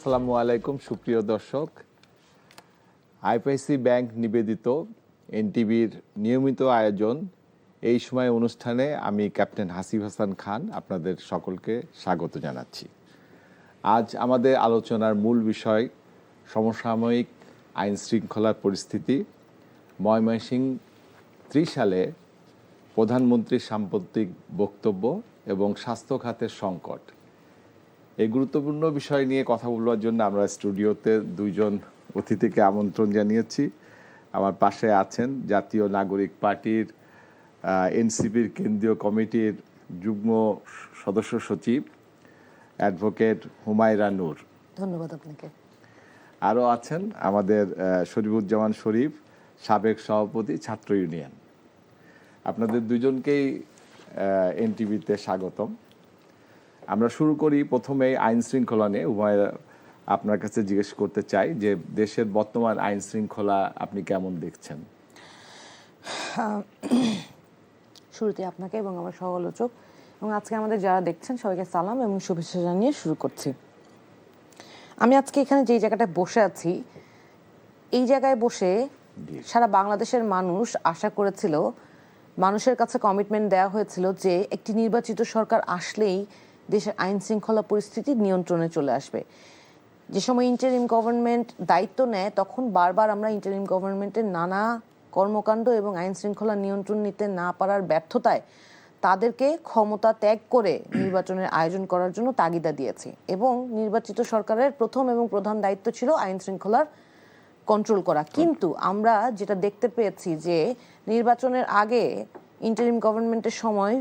আসসালামু আলাইকুম সুপ্রিয় দর্শক। আইপিআইসি ব্যাংক নিবেদিত এনটিভির নিয়মিত আয়োজন এই সময় অনুষ্ঠানে আমি ক্যাপ্টেন হাসিব হাসান খান আপনাদের সকলকে স্বাগত জানাচ্ছি। আজ আমাদের আলোচনার মূল বিষয় সমসাময়িক আইন শৃঙ্খলার পরিস্থিতি, ময়মনসিংহ ৩ সালে প্রধানমন্ত্রীর সাম্প্রতিক বক্তব্য এবং স্বাস্থ্য খাতের সংকট। এই গুরুত্বপূর্ণ বিষয় নিয়ে কথা বলবার জন্য আমরা স্টুডিওতে দুইজন অতিথিকে আমন্ত্রণ জানিয়েছি। আমার পাশে আছেন জাতীয় নাগরিক পার্টির এনসিপির কেন্দ্রীয় কমিটির যুগ্ম সদস্য সচিব অ্যাডভোকেট হুমায়রা নূর। ধন্যবাদ আপনাকে। আরও আছেন আমাদের শরীফুজ্জামান শরীফ, সাবেক সভাপতি ছাত্র ইউনিয়ন। আপনাদের দুজনকেই এনটিভিতে স্বাগতম। আমরা শুরু করি প্রথমে আইন শৃঙ্খলা নিয়ে। হুমায়রা, আপনার কাছে জিজ্ঞেস করতে চাই যে দেশের বর্তমান আইন শৃঙ্খলা আপনি কেমন দেখছেন? শুরুতে আপনাকে এবং আমার সহ-আলোচক এবং আজকে আমাদের যারা দেখছেন সবাইকে সালাম এবং শুভেচ্ছা জানিয়ে শুরু করছি। আমি আজকে এখানে যেই জায়গাটায় বসে আছি, এই জায়গায় বসে সারা বাংলাদেশের মানুষ আশা করেছিল, মানুষের কাছে কমিটমেন্ট দেওয়া হয়েছিল যে একটি নির্বাচিত সরকার আসলেই দেশের আইন শৃঙ্খলা পরিস্থিতি নিয়ন্ত্রণে চলে আসবে। যে সময় ইন্টারিম গভর্নমেন্ট দায়িত্ব নেয় তখন বারবার আমরা ইন্টারিম গভর্নমেন্টের নানা কর্মকাণ্ড এবং আইন শৃঙ্খলা নিয়ন্ত্রণ নিতে না পারার ব্যর্থতায় তাদেরকে ক্ষমতা ত্যাগ করে নির্বাচনের আয়োজন করার জন্য তাগিদা দিয়েছি এবং নির্বাচিত সরকারের প্রথম এবং প্রধান দায়িত্ব ছিল আইন শৃঙ্খলার কন্ট্রোল করা। কিন্তু আমরা যেটা দেখতে পেয়েছি যে নির্বাচনের আগে ইন্টারিম গভর্নমেন্টের সময়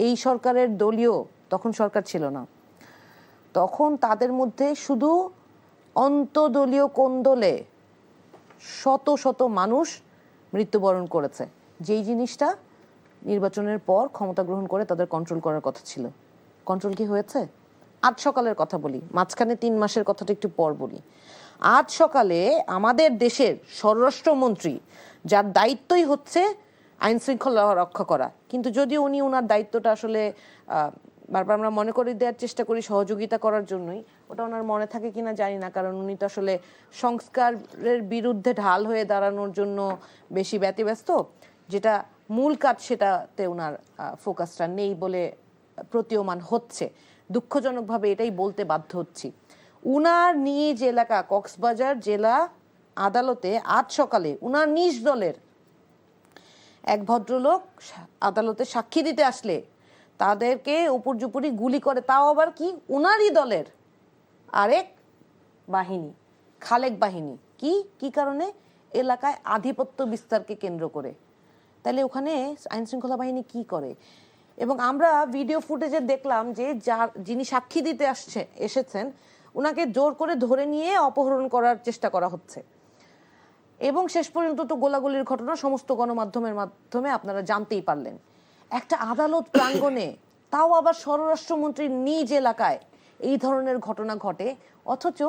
এই সরকারের দলীয়, তখন সরকার ছিল না, তখন তাদের মধ্যে শুধু অন্তদলীয় কোন্দলে শত শত মানুষ মৃত্যুবরণ করেছে, যেই জিনিসটা নির্বাচনের পর ক্ষমতা গ্রহণ করে তাদের কন্ট্রোল করার কথা ছিল। কন্ট্রোল কি হয়েছে? আজ সকালের কথা বলি, মাঝখানে 3 মাসের কথাটা একটু পর বলি। আজ সকালে আমাদের দেশের স্বরাষ্ট্রমন্ত্রী, যার দায়িত্বই হচ্ছে আইন শৃঙ্খলা রক্ষা করা, কিন্তু যদিও উনি ওনার দায়িত্বটা আসলে বারবার আমরা মনে করে দেওয়ার চেষ্টা করি সহযোগিতা করার জন্যই, ওটা ওনার মনে থাকে কিনা জানি না, কারণ উনি তো আসলে সংস্কারের বিরুদ্ধে ঢাল হয়ে দাঁড়ানোর জন্য বেশি ব্যতিব্যস্ত, যেটা মূল কাজ সেটাতে ওনার ফোকাসটা নেই বলে প্রতীয়মান হচ্ছে। দুঃখজনকভাবে এটাই বলতে বাধ্য হচ্ছি। উনার নিজ এলাকা কক্সবাজার জেলা আদালতে আজ সকালে উনার নিজ দলের এক ভদ্রলোক আদালতে সাক্ষী দিতে আসলে তাদেরকে উপর্যুপরি গুলি করে, তাও আবার কি উনারই দলের আরেক বাহিনী, খালেক বাহিনী। কি কারণে? এলাকায় আধিপত্য বিস্তারকে কেন্দ্র করে। তাহলে ওখানে আইন শৃঙ্খলা বাহিনী কি করে? এবং আমরা ভিডিও ফুটেজে দেখলাম যে যিনি সাক্ষী দিতে এসেছেন ওনাকে জোর করে ধরে নিয়ে অপহরণ করার চেষ্টা করা হচ্ছে এবং শেষ পর্যন্ত তো গোলাগুলির ঘটনা সমস্ত গণমাধ্যমের মাধ্যমে আপনারা জানতেই পারলেন। একটা আদালত প্রাঙ্গণে, তাও আবার স্বরাষ্ট্রমন্ত্রীর নিজ এলাকায় এই ধরনের ঘটনা ঘটে, অথচ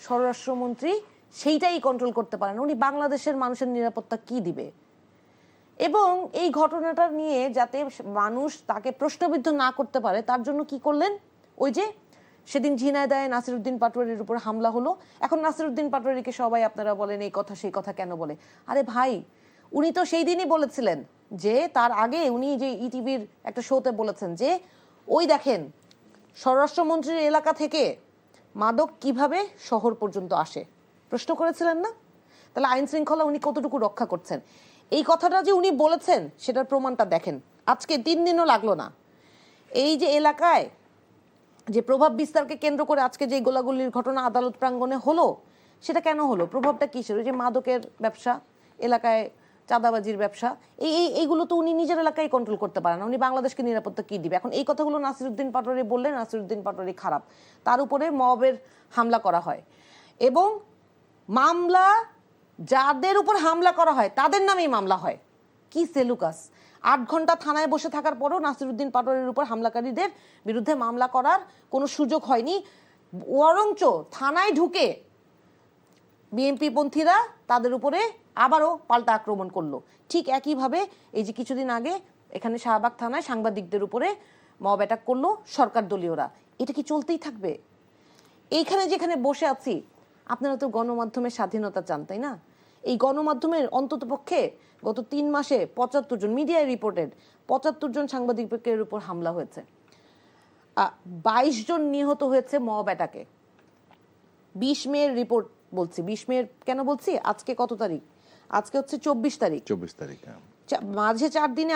স্বরাষ্ট্রমন্ত্রী সেইটাই কন্ট্রোল করতে পারেন। উনি বাংলাদেশের মানুষের নিরাপত্তা কি দিবে? এবং এই ঘটনাটা নিয়ে যাতে মানুষ তাকে প্রশ্নবিদ্ধ না করতে পারে তার জন্য কি করলেন? ওই যে সেদিন ঝিনাইদহে নাসিরউদ্দিন পাটোয়ারির উপর হামলা হলো, এখন নাসিরউদ্দিন পাটোয়ারিকে সবাই আপনারা বলেন এই কথা সেই কথা কেন বলে। আরে ভাই, উনি তো সেই দিনই বলেছিলেন যে তার আগে উনি যে ইটিভির একটা শোতে বলেছেন যে ওই দেখেন স্বরাষ্ট্রমন্ত্রীর এলাকা থেকে মাদক কিভাবে শহর পর্যন্ত আসে, প্রশ্ন করেছিলেন না? তাহলে আইন শৃঙ্খলা উনি কতটুকু রক্ষা করছেন? এই কথাটা যে উনি বলেছেন সেটার প্রমাণটা দেখেন। আজকে 3 দিনও লাগলো না, এই যে এলাকায় যে প্রভাব বিস্তারকে কেন্দ্র করে আজকে যে গোলাগুলির ঘটনা আদালত প্রাঙ্গণে হলো, সেটা কেন হলো? প্রভাবটা কিসের? ওই যে মাদকের ব্যবসা, এলাকায় চাঁদাবাজির ব্যবসা, এইগুলো তো উনি নিজের এলাকায় কন্ট্রোল করতে পারেন না। উনি বাংলাদেশকে নিরাপত্তা কি দিবে? এখন এই কথাগুলো নাসিরউদ্দিন পাটোয়ারি বললেন, নাসিরউদ্দিন পাটোয়ারি খারাপ, তার উপরে মবের হামলা করা হয় এবং মামলা যাদের উপর হামলা করা হয় তাদের নামেই মামলা হয়। কি সেলুকাস! 8 ঘন্টা থানায় বসে থাকার পরও নাসিরউদ্দিন পাটোয়ারির উপর হামলাকারীদের বিরুদ্ধে মামলা করার কোনো সুযোগ হয়নি, বরঞ্চ থানায় ঢুকে বিএনপি পন্থীরা তাদের উপরে আবারও পাল্টা আক্রমণ করলো। ঠিক একইভাবে এই যে কিছুদিন আগে এখানে শাহবাগ থানায় সাংবাদিকদের উপরে মব অ্যাটাক করলো সরকার দলীয়রা। এটা কি চলতেই থাকবে? এইখানে যেখানে বসে আছি আপনারা তো গণমাধ্যমের স্বাধীনতা চান, তাই না? এই গণমাধ্যমের অন্ততপক্ষে গত 3 মাসে 75 জন, মিডিয়ায় রিপোর্টেড 75 জন সাংবাদিকের উপর হামলা হয়েছে, 22 জন নিহত হয়েছে মব অ্যাটাকে। 20 মের রিপোর্ট বলছি, 20 মের কেন বলছি, আজকে কত তারিখ? আজকে হচ্ছে 24 তারিখ। 24 তারিখ। মাঝে 4 দিনে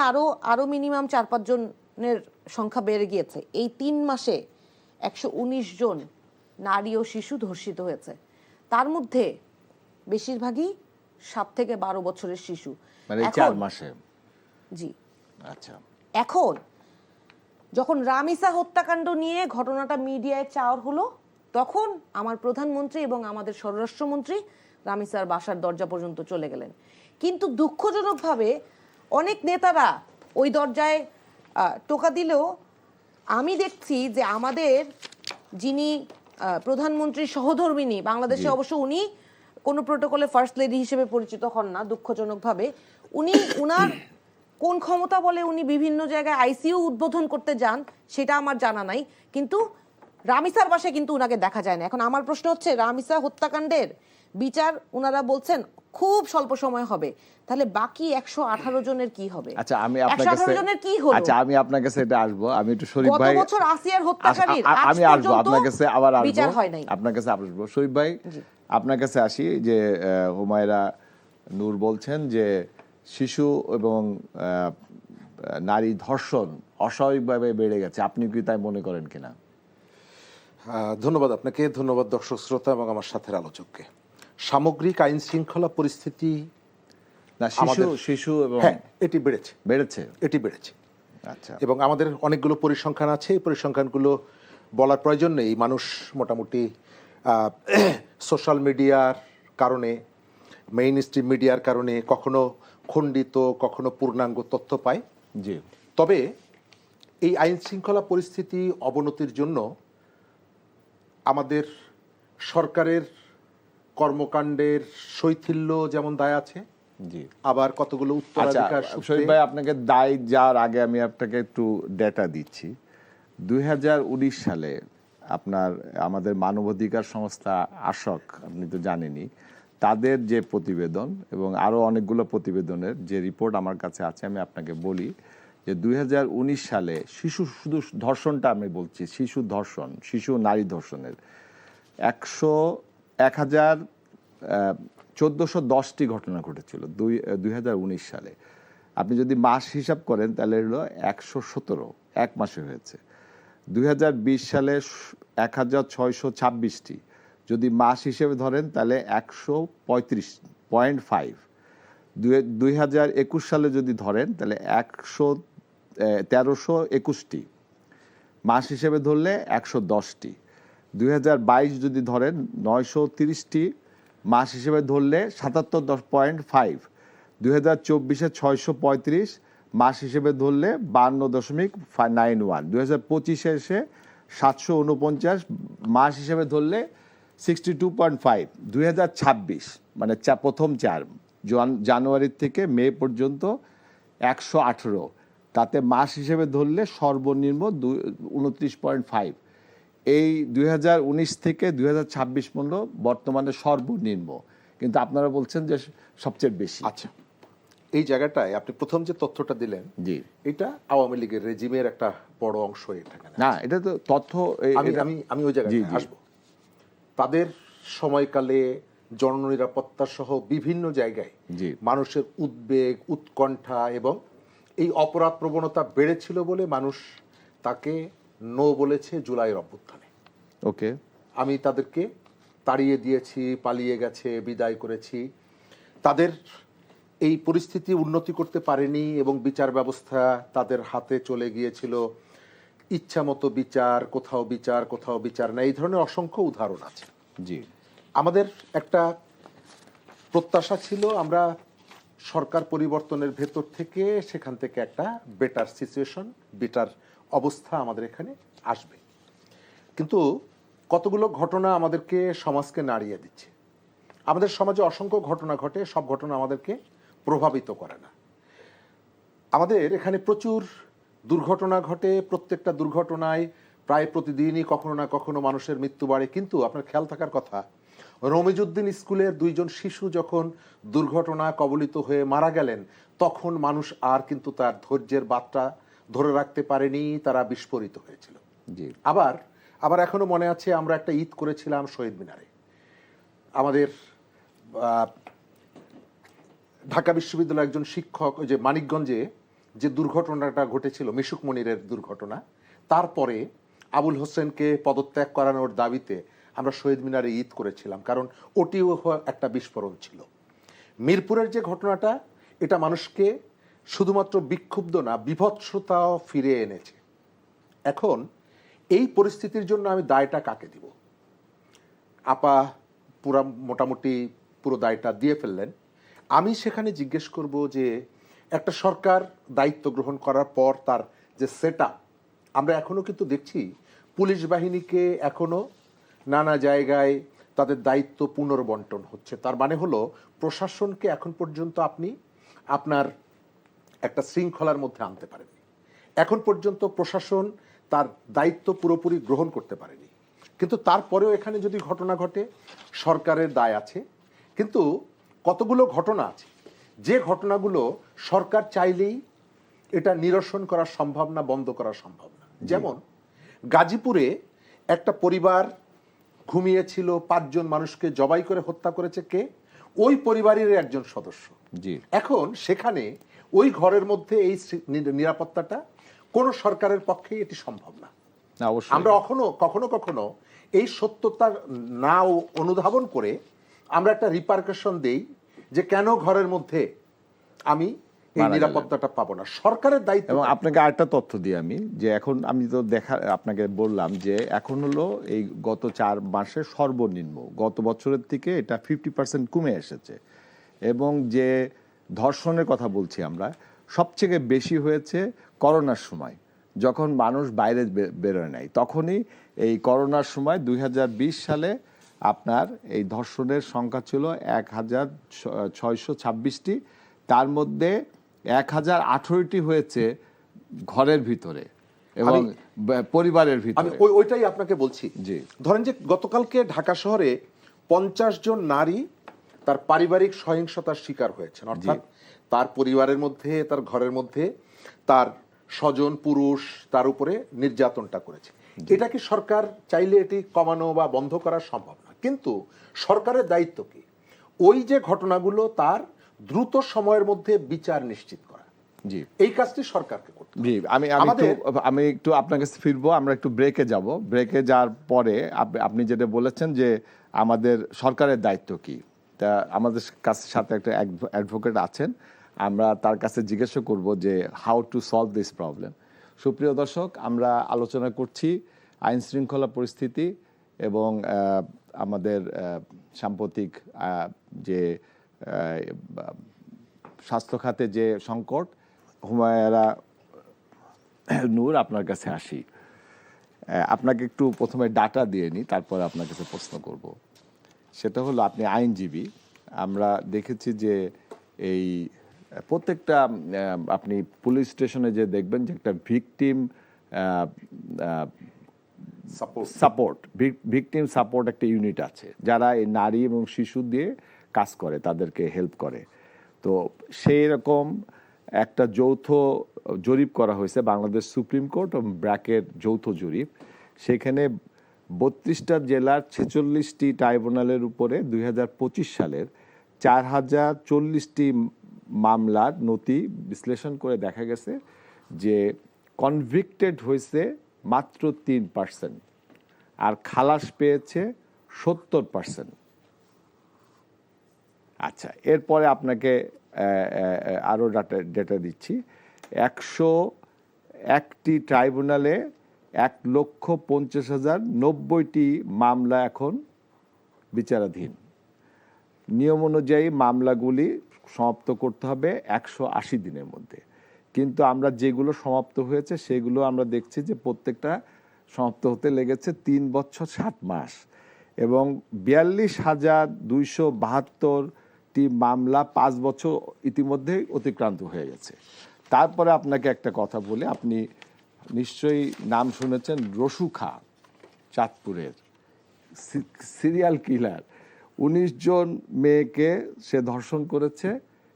আরো মিনিমাম 4-5 জনের সংখ্যা বেড়ে গিয়েছে। এই 3 মাসে 119 জন নারী ও শিশু ধর্ষিত হয়েছে, তার মধ্যে বেশিরভাগই 7 থেকে 12 বছরের শিশু। মানে 4 মাসে? জি। আচ্ছা। এখন যখন রামিসা হত্যাকাণ্ড নিয়ে ঘটনাটা মিডিয়ায় চাওয়ার হলো, তখন আমার প্রধানমন্ত্রী এবং আমাদের স্বরাষ্ট্রমন্ত্রী রামিসার বাসার দরজা পর্যন্ত চলে গেলেন। কিন্তু দুঃখজনকভাবে অনেক নেতারা ওই দরজায় টোকা দিলেও আমি দেখছি যে আমাদের যিনি প্রধানমন্ত্রীর সহধর্মিণী, বাংলাদেশে অবশ্য উনি কোনো প্রোটোকলে ফার্স্ট লেডি হিসেবে পরিচিত হন না দুঃখজনকভাবে, উনার কোন ক্ষমতা বলে উনি বিভিন্ন জায়গায় আইসিইউ উদ্বোধন করতে যান সেটা আমার জানা নাই, কিন্তু রামিসার বাসায় কিন্তু উনাকে দেখা যায় না। এখন আমার প্রশ্ন হচ্ছে, রামিসা হত্যাকাণ্ডের বিচার উনারা বলছেন খুব স্বল্প সময় হবে, তাহলে বাকি 118 জনের কি হবে? আচ্ছা, আমি আপনার কাছে 118 জনের কি হলো? আচ্ছা, আমি আপনার কাছে এটা আসবো। আমি একটু শরীফ গত ভাই, বছর আসিয়ার হত্যাকারীর আমি আসবো আপনার কাছে, আবার আসবো বিচার হয় নাই। আপনার কাছে আসবো। শরীফ ভাই, আপনার কাছে আসি যে হুমায়রা নূর বলছেন যে শিশু এবং নারী ধর্ষণ অস্বাভাবিকভাবে বেড়ে গেছে, আপনি কি তাই মনে করেন কিনা? ধন্যবাদ আপনাকে, ধন্যবাদ দর্শক শ্রোতা এবং আমার সাথের আলোচককে। সামগ্রিক আইন শৃঙ্খলা পরিস্থিতি না, শিশু এবং হ্যাঁ, এটি বেড়েছে। আচ্ছা। এবং আমাদের অনেকগুলো পরিসংখ্যান আছে, এই পরিসংখ্যানগুলো বলার প্রয়োজন নেই। মানুষ মোটামুটি সোশ্যাল মিডিয়ার কারণে, মেইন স্ট্রিম মিডিয়ার কারণে কখনো খণ্ডিত, কখনো পূর্ণাঙ্গ তথ্য পায়। জি। তবে এই আইন শৃঙ্খলা পরিস্থিতি অবনতির জন্য আমাদের সরকারের কর্মকাণ্ডের শৈথিল্য যেমন দায় আছে, জি, আবার কতগুলো উত্তরাধিকার সূত্রে। শরীফ ভাই, আপনাকে দায় যাওয়ার আগে আমি আপনাকে একটু ডেটা দিচ্ছি। 2019 সালে আমাদের মানবাধিকার সংস্থা আশক, আপনি তো জানেনই, তাদের যে প্রতিবেদন এবং আরো অনেকগুলো প্রতিবেদনের যে রিপোর্ট আমার কাছে আছে, আমি আপনাকে বলি যে 2019 সালে শুধু ধর্ষণটা আমি বলছি, শিশু নারী ধর্ষণের 1410টি ঘটনা ঘটেছিল 2019 সালে। আপনি যদি মাস হিসাব করেন তাহলে হলো 117, এক মাসে হয়েছে। 2020 সালে 1626টি, যদি মাস হিসেবে ধরেন তাহলে 135.5। 2021 সালে যদি ধরেন তাহলে 1321টি, মাস হিসেবে ধরলে 110টি। 2022 যদি ধরেন 930টি, মাস হিসেবে ধরলে 77.5। 2024-এ 635, মাস হিসেবে ধরলে 52.91। 2025-এ এসে 749, মাস হিসেবে ধরলে 62.5। 2026 মানে প্রথম জানুয়ারি থেকে মে পর্যন্ত 118, তাতে মাস হিসেবে ধরলে সর্বনিম্ন 29.5। এই 2019 থেকে 2026 পর্যন্ত বর্তমানে সর্বনিম্ন, কিন্তু আপনারা বলছেন যে সবচেয়ে বেশি। আচ্ছা, এই জায়গাটায় আপনি প্রথম যে তথ্যটা দিলেন, জি, এটা আওয়ামী লীগের রেজিমের একটা বড় অংশ। না, এটা তো তথ্য। আমি ওই জায়গায় আসবো। তাদের সময়কালে জননিরাপত্তা সহ বিভিন্ন জায়গায় মানুষের উদ্বেগ, উৎকণ্ঠা এবং এই অপরাধ প্রবণতা বেড়েছিল বলে মানুষ তাকে নো বলেছে জুলাইয়ের অভ্যুত্থানে। ওকে, আমি তাদেরকে তাড়িয়ে দিয়েছি, পালিয়ে গেছে, বিদায় করেছি। তাদের এই পরিস্থিতি উন্নতি করতে পারেনি এবং বিচার ব্যবস্থা তাদের হাতে চলে গিয়েছিল। ইচ্ছা মতো বিচার, কোথাও বিচার না, এই ধরনের অসংখ্য উদাহরণ আছে। জি, আমাদের একটা প্রত্যাশা ছিল আমরা সরকার পরিবর্তনের ভেতর থেকে সেখান থেকে একটা বেটার সিচুয়েশন, বেটার অবস্থা আমাদের এখানে আসবে। কিন্তু কতগুলো ঘটনা আমাদেরকে, সমাজকে নাড়িয়ে দিচ্ছে। আমাদের সমাজে অসংখ্য ঘটনা ঘটে, সব ঘটনা আমাদেরকে প্রভাবিত করে না। আমাদের এখানে প্রচুর দুর্ঘটনা ঘটে, প্রত্যেকটা দুর্ঘটনায় প্রায় প্রতিদিনই কখনো না কখনো মানুষের মৃত্যু বাড়ে, কিন্তু আপনার খেয়াল থাকার কথা, রমিজউদ্দিন স্কুলের 2 জন শিশু যখন দুর্ঘটনা কবলিত হয়ে মারা গেলেন, তখন মানুষ আর কিন্তু তার ধৈর্যের বাতটা ধরে রাখতে পারেনি, তারা বিস্ফোরিত হয়েছিল। জি। আবার এখনো মনে আছে, আমরা একটা ঈদ করেছিলাম শহীদ মিনারে। আমাদের ঢাকা বিশ্ববিদ্যালয়ের একজন শিক্ষক, ওই যে মানিকগঞ্জে যে দুর্ঘটনাটা ঘটেছিল, মিশুক মনিরের দুর্ঘটনা, তারপরে আবুল হোসেনকে পদত্যাগ করানোর দাবিতে আমরা শহীদ মিনারে ঈদ করেছিলাম, কারণ ওটিও একটা বিস্ফোরণ ছিল। মিরপুরের যে ঘটনাটা, এটা মানুষকে শুধুমাত্র বিক্ষুব্ধ না, বিভৎসতাও ফিরে এনেছে। এখন এই পরিস্থিতির জন্য আমি দায়টা কাকে দিব? আপা মোটামুটি পুরো দায়টা দিয়ে ফেললেন। আমি সেখানে জিজ্ঞেস করব যে একটা সরকার দায়িত্ব গ্রহণ করার পর তার যে সেটআপ, আমরা এখনো কিন্তু দেখছি পুলিশ বাহিনীকে এখনো নানা জায়গায় তাদের দায়িত্ব পুনর্বন্টন হচ্ছে। তার মানে হলো প্রশাসনকে এখন পর্যন্ত আপনি আপনার একটা শৃঙ্খলার মধ্যে আনতে পারেননি। এখন পর্যন্ত প্রশাসন তার দায়িত্ব পুরোপুরি গ্রহণ করতে পারেনি। কিন্তু তারপরেও এখানে যদি ঘটনা ঘটে, সরকারের দায় আছে। কিন্তু কতগুলো ঘটনা আছে যে ঘটনাগুলো সরকার চাইলেই এটা নিরসন করা সম্ভব না, বন্ধ করা সম্ভব না। যেমন গাজীপুরে একটা পরিবার ঘুমিয়েছিল, 5 জন মানুষকে জবাই করে হত্যা করেছে কে? ওই পরিবারের একজন সদস্য। জি। এখন সেখানে ওই ঘরের মধ্যে এই নিরাপত্তাটা কোন সরকারের পক্ষে এটি সম্ভব না। অবশ্যই আমরা কখনো কখনো এই সত্যতা না অনুধাবন করে আমরা একটা রিপারকাশন দেই যে কেন ঘরের মধ্যে আমি এই নিরাপত্তাটা পাবো না। সরকারের দায়িত্ব। এবং আপনাকে আরেকটা তথ্য দিই আমি, যে এখন আমি তো আপনাকে বললাম যে এখন হলো এই গত 4 মাসে সর্বনিম্ন, গত বছরের থেকে এটা 50% কমে এসেছে। এবং যে ধর্ষণের কথা বলছি আমরা, সবথেকে বেশি হয়েছে করোনার সময়, যখন মানুষ বাইরে বেরোয় নাই। তখনই এই করোনার সময় 2020 সালে আপনার এই ধর্ষণের সংখ্যা ছিল 1626টি, তার মধ্যে 1018টি হয়েছে ঘরের ভিতরে এবং পরিবারের আমি ভিতরে। ওইটাই আপনাকে বলছি। জি। ধরেন যে গতকালকে ঢাকা শহরে 50 জন নারী তার পারিবারিক সহিংসতার শিকার হয়েছেন, অর্থাৎ তার পরিবারের মধ্যে, তার ঘরের মধ্যে তার স্বজন পুরুষ তার উপরে নির্যাতনটা করেছে। এটা কি সরকার চাইলে এটি কমানো বা বন্ধ করা সম্ভব না? কিন্তু সরকারের দায়িত্ব কি? ওই যে ঘটনাগুলো, তার দ্রুত সময়ের মধ্যে বিচার নিশ্চিত করা। জি, এই কাজটি সরকারকে করতে হবে। জি। আমি একটু আপনার কাছে ফিরবো, আমরা একটু ব্রেকে যাব। ব্রেকে যাওয়ার পরে আপনি যেটা বলেছেন যে আমাদের সরকারের দায়িত্ব কি, তা আমাদের সাথে একটা অ্যাডভোকেট আছেন, আমরা তার কাছে জিজ্ঞাসা করব যে how to solve this problem. সুপ্রিয় দর্শক, আমরা আলোচনা করছি আইন শৃঙ্খলা পরিস্থিতি এবং আমাদের সাম্প্রতিক যে স্বাস্থ্য খাতে যে সংকট। হুমায়রা নূর, আপনার কাছে আসি। আপনাকে একটু প্রথমে ডাটা দিয়ে নিই, তারপরে আপনার কাছে প্রশ্ন করব। সেটা হলো, আপনি আইনজীবী। আমরা দেখেছি যে এই প্রত্যেকটা আপনি পুলিশ স্টেশনে যে দেখবেন যে একটা ভিকটিম সাপোর্ট একটা ইউনিট আছে, যারা এই নারী এবং শিশু দিয়ে কাজ করে, তাদেরকে হেল্প করে। তো সেই রকম একটা যৌথ জরিপ করা হয়েছে বাংলাদেশ সুপ্রিম কোর্ট এবং ব্র্যাকের যৌথ জরিপ। সেখানে 32টা জেলার 46টি ট্রাইব্যুনালের উপরে 2025 সালের 4040টি মামলার নথি বিশ্লেষণ করে দেখা গেছে যে কনভিক্টেড হয়েছে মাত্র 3%, আর খালাস পেয়েছে 70%। আচ্ছা, এরপরে আপনাকে আরও ডেটা দিচ্ছি। 101টি ট্রাইব্যুনালে 1,50,090টি মামলা এখন বিচারাধীন। নিয়ম অনুযায়ী মামলাগুলি সমাপ্ত করতে হবে 180 দিনের মধ্যে, কিন্তু আমরা যেগুলো সমাপ্ত হয়েছে সেগুলো আমরা দেখছি যে প্রত্যেকটা সমাপ্ত হতে লেগেছে 3 বছর 7 মাস, এবং 42,272টি মামলা 5 বছর ইতিমধ্যেই অতিক্রান্ত হয়ে গেছে। তারপরে আপনাকে একটা কথা বলে, আপনি নিশ্চয়ই নাম শুনেছেন রসু খা, চাঁদপুরের সিরিয়াল কিলার। 19 জন মেয়েকে সে ধর্ষণ করেছে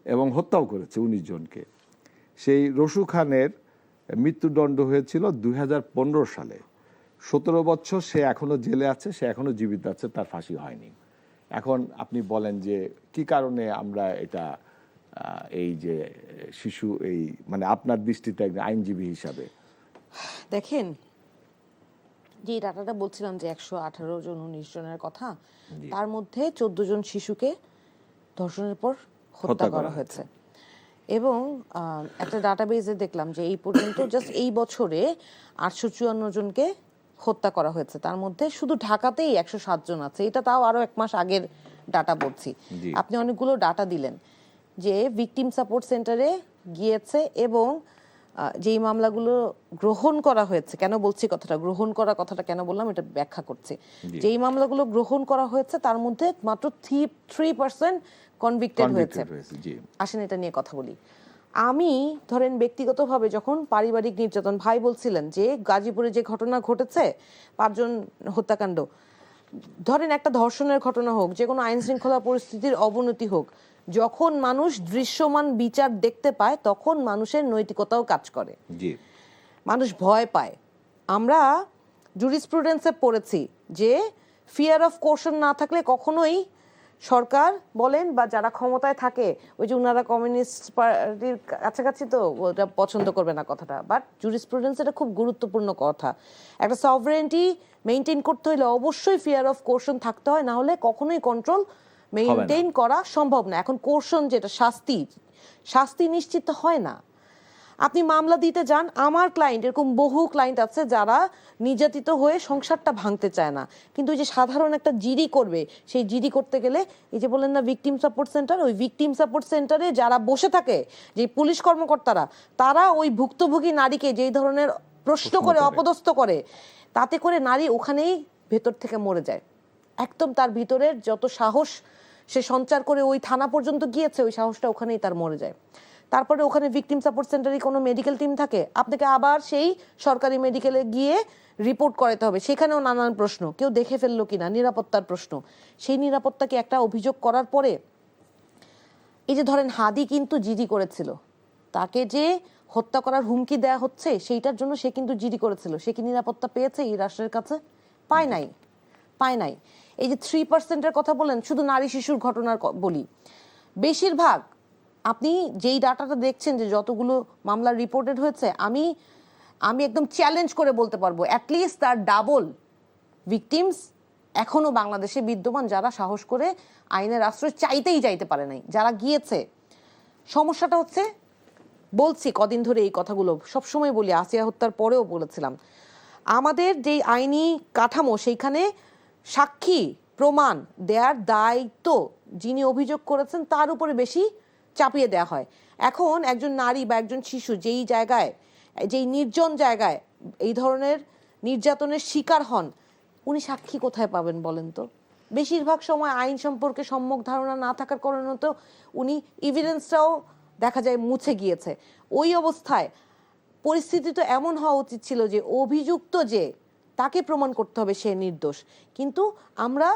এবং হত্যাও করেছে 19 জনকে। সেই রসু খানের মৃত্যুদণ্ড হয়েছিল 2015 সালে। 17 বছর সে এখনো জেলে আছে, সে এখনো জীবিত আছে, তার ফাঁসি হয়নি। এখন আপনি বলেন যে কি কারণে আমরা এটা এই যে শিশু এই মানে আপনার দৃষ্টিতে একজন আইনজীবী হিসাবে দেখেন, যে ডাটাটা বলছিলাম যে 118 জন 19 জনের কথা, তার মধ্যে 14 জন শিশুকে ধর্ষণের পর হত্যা করা হয়েছে। এবং একটা ডাটাবেজে দেখলাম যে এই পর্যন্ত জাস্ট এই বছরে 854 জনকে হত্যা করা হয়েছে। তার মধ্যে শুধু ঢাকাতেই 107 জন আছে। এটা তাও আরো 1 মাস আগের ডাটা বলছি। আপনি অনেকগুলো ডাটা দিলেন যে ভিকটিম সাপোর্ট সেন্টারে গিয়েছে এবং যেই মামলাগুলো গ্রহণ করা হয়েছে, কেন বলছি কথাটা গ্রহণ করা কথাটা কেন বললাম এটা ব্যাখ্যা করছি। যেই মামলাগুলো গ্রহণ করা হয়েছে তার মধ্যে মাত্র 3% কনভিক্টেড হয়েছে। আসেন এটা নিয়ে কথা বলি। আমি ধরেন ব্যক্তিগতভাবে যখন পারিবারিক নির্যাতন, ভাই বলছিলেন যে গাজীপুরে যে ঘটনা ঘটেছে 5 জন হত্যাকাণ্ড, ধরেন একটা ধর্ষণের ঘটনা হোক, যে কোনো আইন শৃঙ্খলা পরিস্থিতির অবনতি হোক, যখন মানুষ দৃশ্যমান বিচার দেখতে পায় তখন মানুষের নৈতিকতাও কাজ করে, মানুষ ভয় পায়। আমরা জুরিসপ্রুডেন্সে পড়েছি যে ফিয়ার অফ কোর্শন না থাকলে কখনোই সরকার বলেন বা যারা ক্ষমতায় থাকে, ওই যে উনারা কমিউনিস্ট পার্টির কাছাকাছি তো ওটা পছন্দ করবে না কথাটা, বাট জুরিসপ্রুডেন্স এটা খুব গুরুত্বপূর্ণ কথা। একটা সভরেন্টি মেনটেন করতে হলে অবশ্যই ফিয়ার অফ কোর্শন থাকতে হয়, না হলে কখনোই কন্ট্রোল মেইনটেইন করা সম্ভব না। এখন কোর্শন যেটা শাস্তি নিশ্চিত হয় না। আপনি মামলা দিতে যান, আমার ক্লায়েন্ট এরকম বহু ক্লায়েন্ট আছে যারা নির্যাতিত হয়ে সংসারটা ভাঙতে চায় না, কিন্তু ওই যে সাধারণ একটা জিডি করবে, সেই জিডি করতে গেলে এই যে বলেন না ভিকটিম সাপোর্ট সেন্টার, ওই ভিকটিম সাপোর্ট সেন্টারে যারা বসে থাকে, যে পুলিশ কর্মকর্তারা, তারা ওই ভুক্তভোগী নারীকে যেই ধরনের প্রশ্ন করে অপদস্থ করে, তাতে করে নারী ওখানেই ভেতর থেকে মরে যায়। একদম তার ভিতরের যত সাহস সে সঞ্চার করে ওই থানা পর্যন্ত গিয়েছে, ওই সাহসটা ওখানেই তার মরে যায়। তারপরে ওখানে ভিকটিম সাপোর্ট সেন্টারে কোনো মেডিকেল টিম থাকে, আপনাকে আবার সেই সরকারি মেডিকেলে গিয়ে রিপোর্ট করাতে হবে, সেখানেও নানান প্রশ্ন, কেউ দেখে ফেললো কিনা, নিরাপত্তার প্রশ্ন। সেই নিরাপত্তাকে একটা অভিযোগ করার পরে, এই যে ধরেন হাদি কিন্তু জিডি করেছিল, তাকে যে হত্যা করার হুমকি দেয়া হচ্ছে সেইটার জন্য সে কিন্তু জিডি করেছিল, সে কি নিরাপত্তা পেয়েছে এই রাষ্ট্রের কাছে? পায় নাই। এই যে 3%-এর কথা বলেন, শুধু নারী শিশুর ঘটনার বলি, বেশিরভাগ আপনি যেই ডাটাটা দেখছেন যে যতগুলো মামলা রিপোর্টেড হয়েছে, আমি একদম চ্যালেঞ্জ করে বলতে পারবো অ্যাটলিস্ট তার ডাবল ভিকটিমস এখনো বাংলাদেশে বিদ্যমান, যারা সাহস করে আইনের আশ্রয় চাইতে পারে নাই, যারা গিয়েছে। সমস্যাটা হচ্ছে, বলছি কদিন ধরে এই কথাগুলো সবসময় বলি, আসিয়া হত্যার পরেও বলেছিলাম, আমাদের যে আইনি কাঠামো সেইখানে সাক্ষী প্রমাণ দেওয়ার দায়িত্ব যিনি অভিযোগ করেছেন তার উপরে বেশি চাপিয়ে দেওয়া হয়। এখন একজন নারী বা একজন শিশু যেই জায়গায়, যেই নির্জন জায়গায় এই ধরনের নির্যাতনের শিকার হন, উনি সাক্ষী কোথায় পাবেন বলেন তো? বেশিরভাগ সময় আইন সম্পর্কে সম্যক ধারণা না থাকার কারণে তো উনি এভিডেন্সটাও দেখা যায় মুছে গিয়েছে। ওই অবস্থায় পরিস্থিতি তো এমন হওয়া উচিত ছিল যে অভিযুক্ত যে, তাকে প্রমাণ করতে হবে সে নির্দোষ, কিন্তু আমরা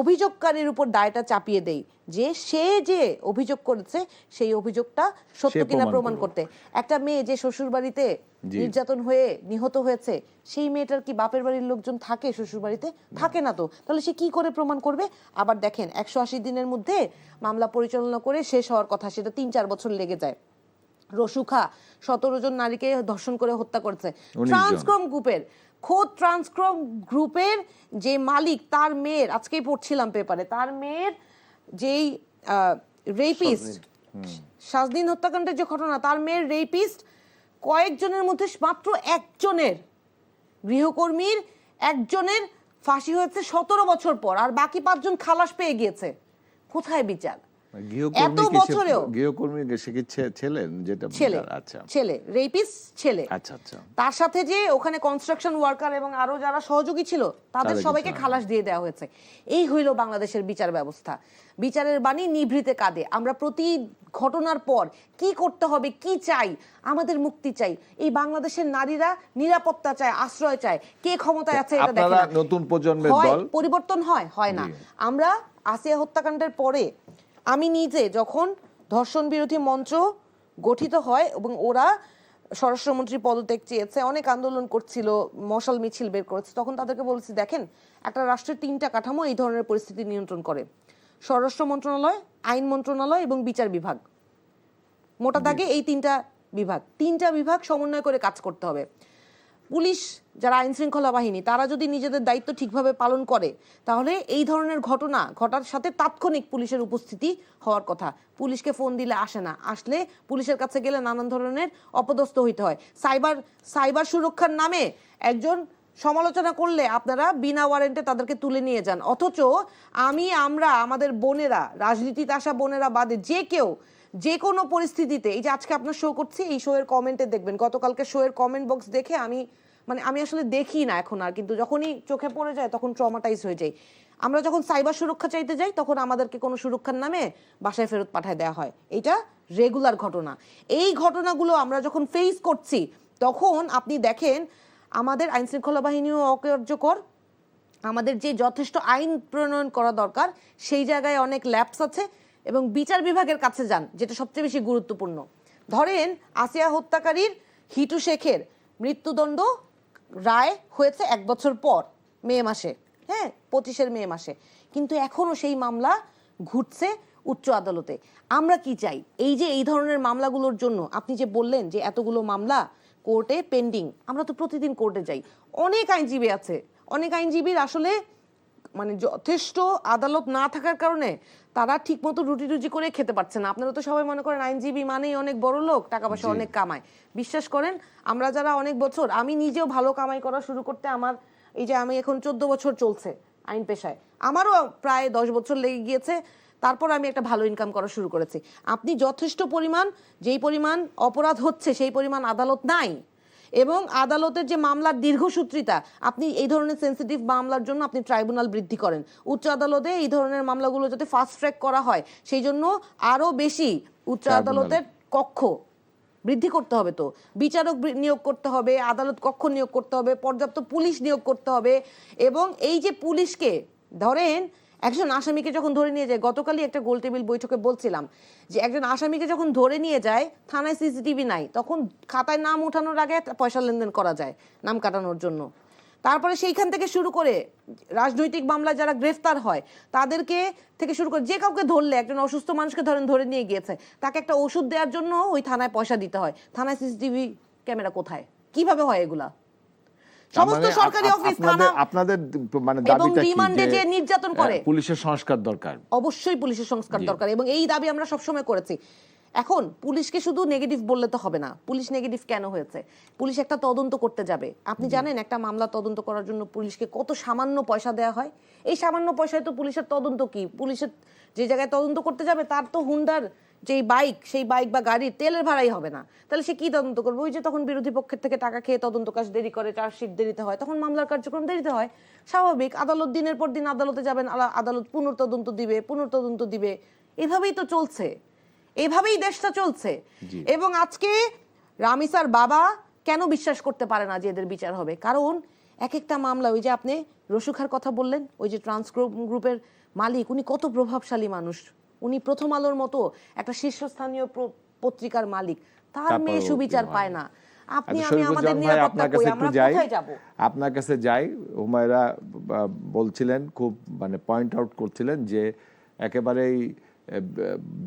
অভিযোগকারীর উপর দায়টা চাপিয়ে দেই যে সে যে অভিযোগ করেছে সেই অভিযোগটা সত্য কিনা প্রমাণ করতে। একটা মেয়ে যে শ্বশুর বাড়িতে নির্যাতন হয়ে নিহত হয়েছে, সেই মেয়েটার কি বাপের বাড়ির লোকজন থাকে শ্বশুর বাড়িতে? থাকে না তো, তাহলে সে কি করে প্রমাণ করবে? আবার দেখেন 180 দিনের মধ্যে মামলা পরিচালনা করে শেষ হওয়ার কথা, সেটা 3-4 বছর লেগে যায়। রসুখা 17 জন নারীকে ধর্ষণ করে হত্যা করেছে। ট্রান্সকম গ্রুপের যে মালিক, তার মেয়ের, আজকেই পড়ছিলাম পেপারে, তার মেয়ের যেই রেপিস্ট, শাজনীন হত্যাকাণ্ডের যে ঘটনা, তার মেয়ের রেপিস্ট কয়েকজনের মধ্যে মাত্র একজনের, গৃহকর্মীর একজনের ফাঁসি হয়েছে 17 বছর পর, আর বাকি 5 জন খালাস পেয়ে গিয়েছে। কোথায় বিচার? এত বছরেও গৃহকর্মী সে কি ছিলেন যেটা ছেলে আচ্ছা ছেলে রেপিস ছেলে, আচ্ছা আচ্ছা তার সাথে যে ওখানে কনস্ট্রাকশন ওয়ার্কার এবং আরো যারা সহযোগী ছিল তাদের তাদেরকে সবাইকে খালাস দিয়ে দেওয়া হয়েছে। এই হইল বাংলাদেশের বিচার ব্যবস্থা। বিচারের বাণী নিভৃতে কাঁদে। আমরা প্রতি ঘটনার পর কি করতে হবে, কি চাই, আমাদের মুক্তি চাই। এই বাংলাদেশের নারীরা নিরাপত্তা চায়, আশ্রয় চায়। কে ক্ষমতায় আছে এটা দেখে আপনারা না। নতুন প্রজন্মের হয় দল, পরিবর্তন হয় না। আমরা আসিয়া হত্যাকাণ্ডের পরে আমি নিজে যখন ধর্ষণ বিরোধী মঞ্চ গঠিত হয় এবং ওরা স্বরাষ্ট্রমন্ত্রী পদত্যাগ চেয়েছে, অনেক আন্দোলন করছিল, মশাল মিছিল বের করেছে, তখন তাদেরকে বলেছি দেখেন একটা রাষ্ট্রের 3টা কাঠামো এই ধরনের পরিস্থিতি নিয়ন্ত্রণ করে: স্বরাষ্ট্র মন্ত্রণালয়, আইন মন্ত্রণালয় এবং বিচার বিভাগ। মোটা দাগে এই 3টা বিভাগ সমন্বয় করে কাজ করতে হবে। পুলিশ যারা আইন শৃঙ্খলা বাহিনী তারা যদি নিজেদের দায়িত্ব ঠিকভাবে পালন করে তাহলে এই ধরনের ঘটনা ঘটার সাথে তাৎক্ষণিক পুলিশের উপস্থিতি হওয়ার কথা। পুলিশকে ফোন দিলে আসে না, আসলে পুলিশের কাছে গেলে নানান ধরনের অপদস্থ হইতে হয়। সাইবার সুরক্ষার নামে একজন সমালোচনা করলে আপনারা বিনা ওয়ারেন্টে তাদেরকে তুলে নিয়ে যান, অথচ আমরা আমাদের বোনেরা, রাজনীতিতে আসা বোনেরা বাদে যে কেউ যে কোনো পরিস্থিতিতে, এই যে আজকে আপনার শো করছি, এই শো এর কমেন্টে দেখবেন, গতকালকে শো এর কমেন্ট বক্স দেখে আমি আসলে দেখি না এখন আর, কিন্তু যখনই চোখে পড়ে যায় তখন ট্রমাটাইজ হয়ে যায়। আমরা যখন সাইবার সুরক্ষা চাইতে যাই তখন আমাদেরকে কোনো সুরক্ষার নামে বাসায় ফেরত পাঠায় দেওয়া হয়। এটা রেগুলার ঘটনা। এই ঘটনাগুলো আমরা যখন ফেস করছি তখন আপনি দেখেন আমাদের আইন শৃঙ্খলা বাহিনীও অকার্যকর, আমাদের যে যথেষ্ট আইন প্রণয়ন করা দরকার সেই জায়গায় অনেক ল্যাপস আছে। এবং বিচার বিভাগের কাছে যান, যেটা সবচেয়ে বেশি গুরুত্বপূর্ণ। ধরেন আসিয়া হত্যাকারীর হিটু শেখের মৃত্যুদণ্ড রায় হয়েছে 1 বছর পর, মে মাসে, 25 মে মাসে, কিন্তু এখনো সেই মামলা ঘুরছে উচ্চ আদালতে। আমরা কি চাই? এই যে এই ধরনের মামলাগুলোর জন্য আপনি যে বললেন যে এতগুলো মামলা কোর্টে পেন্ডিং, আমরা তো প্রতিদিন কোর্টে যাই। অনেক আইনজীবী আছে, অনেক আইনজীবীর আসলে যথেষ্ট আদালত না থাকার কারণে তারা ঠিক মতো রুটি রুজি করে খেতে পারছে না। আপনারা তো সবাই মনে করেন আইনজীবী মানেই অনেক বড় লোক, টাকা পয়সা অনেক কামায়। বিশ্বাস করেন আমরা যারা অনেক বছর, আমি নিজেও ভালো কামাই করা শুরু করতে আমি এখন 14 বছর চলছে আইন পেশায়, আমারও প্রায় 10 বছর লেগে গিয়েছে, তারপর আমি একটা ভালো ইনকাম করা শুরু করেছি। আপনি যথেষ্ট পরিমাণ, যেই পরিমাণ অপরাধ হচ্ছে সেই পরিমাণ আদালত নাই, এবং আদালতের যে মামলার দীর্ঘসূত্রিতা, আপনি এই ধরনের সেন্সিটিভ মামলার জন্য আপনি ট্রাইব্যুনাল বৃদ্ধি করেন। উচ্চ আদালতে এই ধরনের মামলাগুলো যাতে ফাস্ট ট্র্যাক করা হয় সেই জন্য আরো বেশি উচ্চ আদালতের কক্ষ বৃদ্ধি করতে হবে, তো বিচারক নিয়োগ করতে হবে, আদালত কক্ষ নিয়োগ করতে হবে, পর্যাপ্ত পুলিশ নিয়োগ করতে হবে। এবং এই যে পুলিশকে ধরেন একজন আসামিকে যখন ধরে নিয়ে যায়, গতকালই একটা গোল টেবিল বৈঠকে বলছিলাম যে একজন আসামিকে যখন ধরে নিয়ে যায় থানায় সিসিটিভি নাই, তখন খাতায় নাম ওঠানোর আগে পয়সা লেনদেন করা যায় নাম কাটানোর জন্য। তারপরে সেইখান থেকে শুরু করে রাজনৈতিক মামলায় যারা গ্রেফতার হয় তাদেরকে থেকে শুরু করে যে কাউকে ধরলে, একজন অসুস্থ মানুষকে ধরে নিয়ে গিয়েছে, তাকে একটা ওষুধ দেওয়ার জন্য ওই থানায় পয়সা দিতে হয়। থানায় সিসিটিভি ক্যামেরা কোথায়, কিভাবে হয় এগুলা? সমস্ত সরকারি অফিস, থানা, আপনাদের এবং রিমান্ডে যে নির্যাতন করে, পুলিশের সংস্কার দরকার। অবশ্যই পুলিশের সংস্কার দরকার, এবং এই দাবি আমরা সবসময় করেছি। এখন পুলিশকে শুধু নেগেটিভ বললে তো হবে না। পুলিশ নেগেটিভ কেন হয়েছে? পুলিশ একটা তদন্ত করতে যাবে, আপনি জানেন একটা মামলা তদন্ত করার জন্য পুলিশকে কত সামান্য পয়সা দেওয়া হয়? এই সামান্য পয়সায় তো পুলিশের তদন্ত কি? পুলিশের যে জায়গায় তদন্ত করতে যাবে তার তো হুন্ডার যেই বাইক, সেই বাইক বা গাড়ির তেলের ভাড়াই হবে না, তাহলে সে কি তদন্ত করবে? ওই যে তখন বিরোধী পক্ষের থেকে টাকা খেয়ে তদন্ত কাজ দেরি করে, চার্জশিট দেরিতে হয়, তখন মামলার কার্যক্রম দেরিতে হয়, স্বাভাবিক। আদালত দিনের পর দিন আদালতে যাবেন, আদালত পুনর্তদন্ত দিবে, এভাবেই তো চলছে, এভাবেই দেশটা চলছে। এবং আজকে রামিসার বাবা কেন বিশ্বাস করতে পারে না যে এদের বিচার হবে? কারণ এক একটা মামলা, ওই যে আপনি রসুখার কথা বললেন, ওই যে ট্রান্স গ্রুপের মালিক, উনি কত প্রভাবশালী মানুষ, উনি প্রথম আলোর মতো একটা শীর্ষস্থানীয় পত্রিকার মালিক, তার মেয়ে সুবিচার পায় না। আপনি আমি আমাদের নিরাপত্তা কই, আমরা কোথায় যাব? আপনার কাছে যাই, হুমায়রা বলছিলেন, খুব পয়েন্ট আউট করছিলেন যে একেবারেই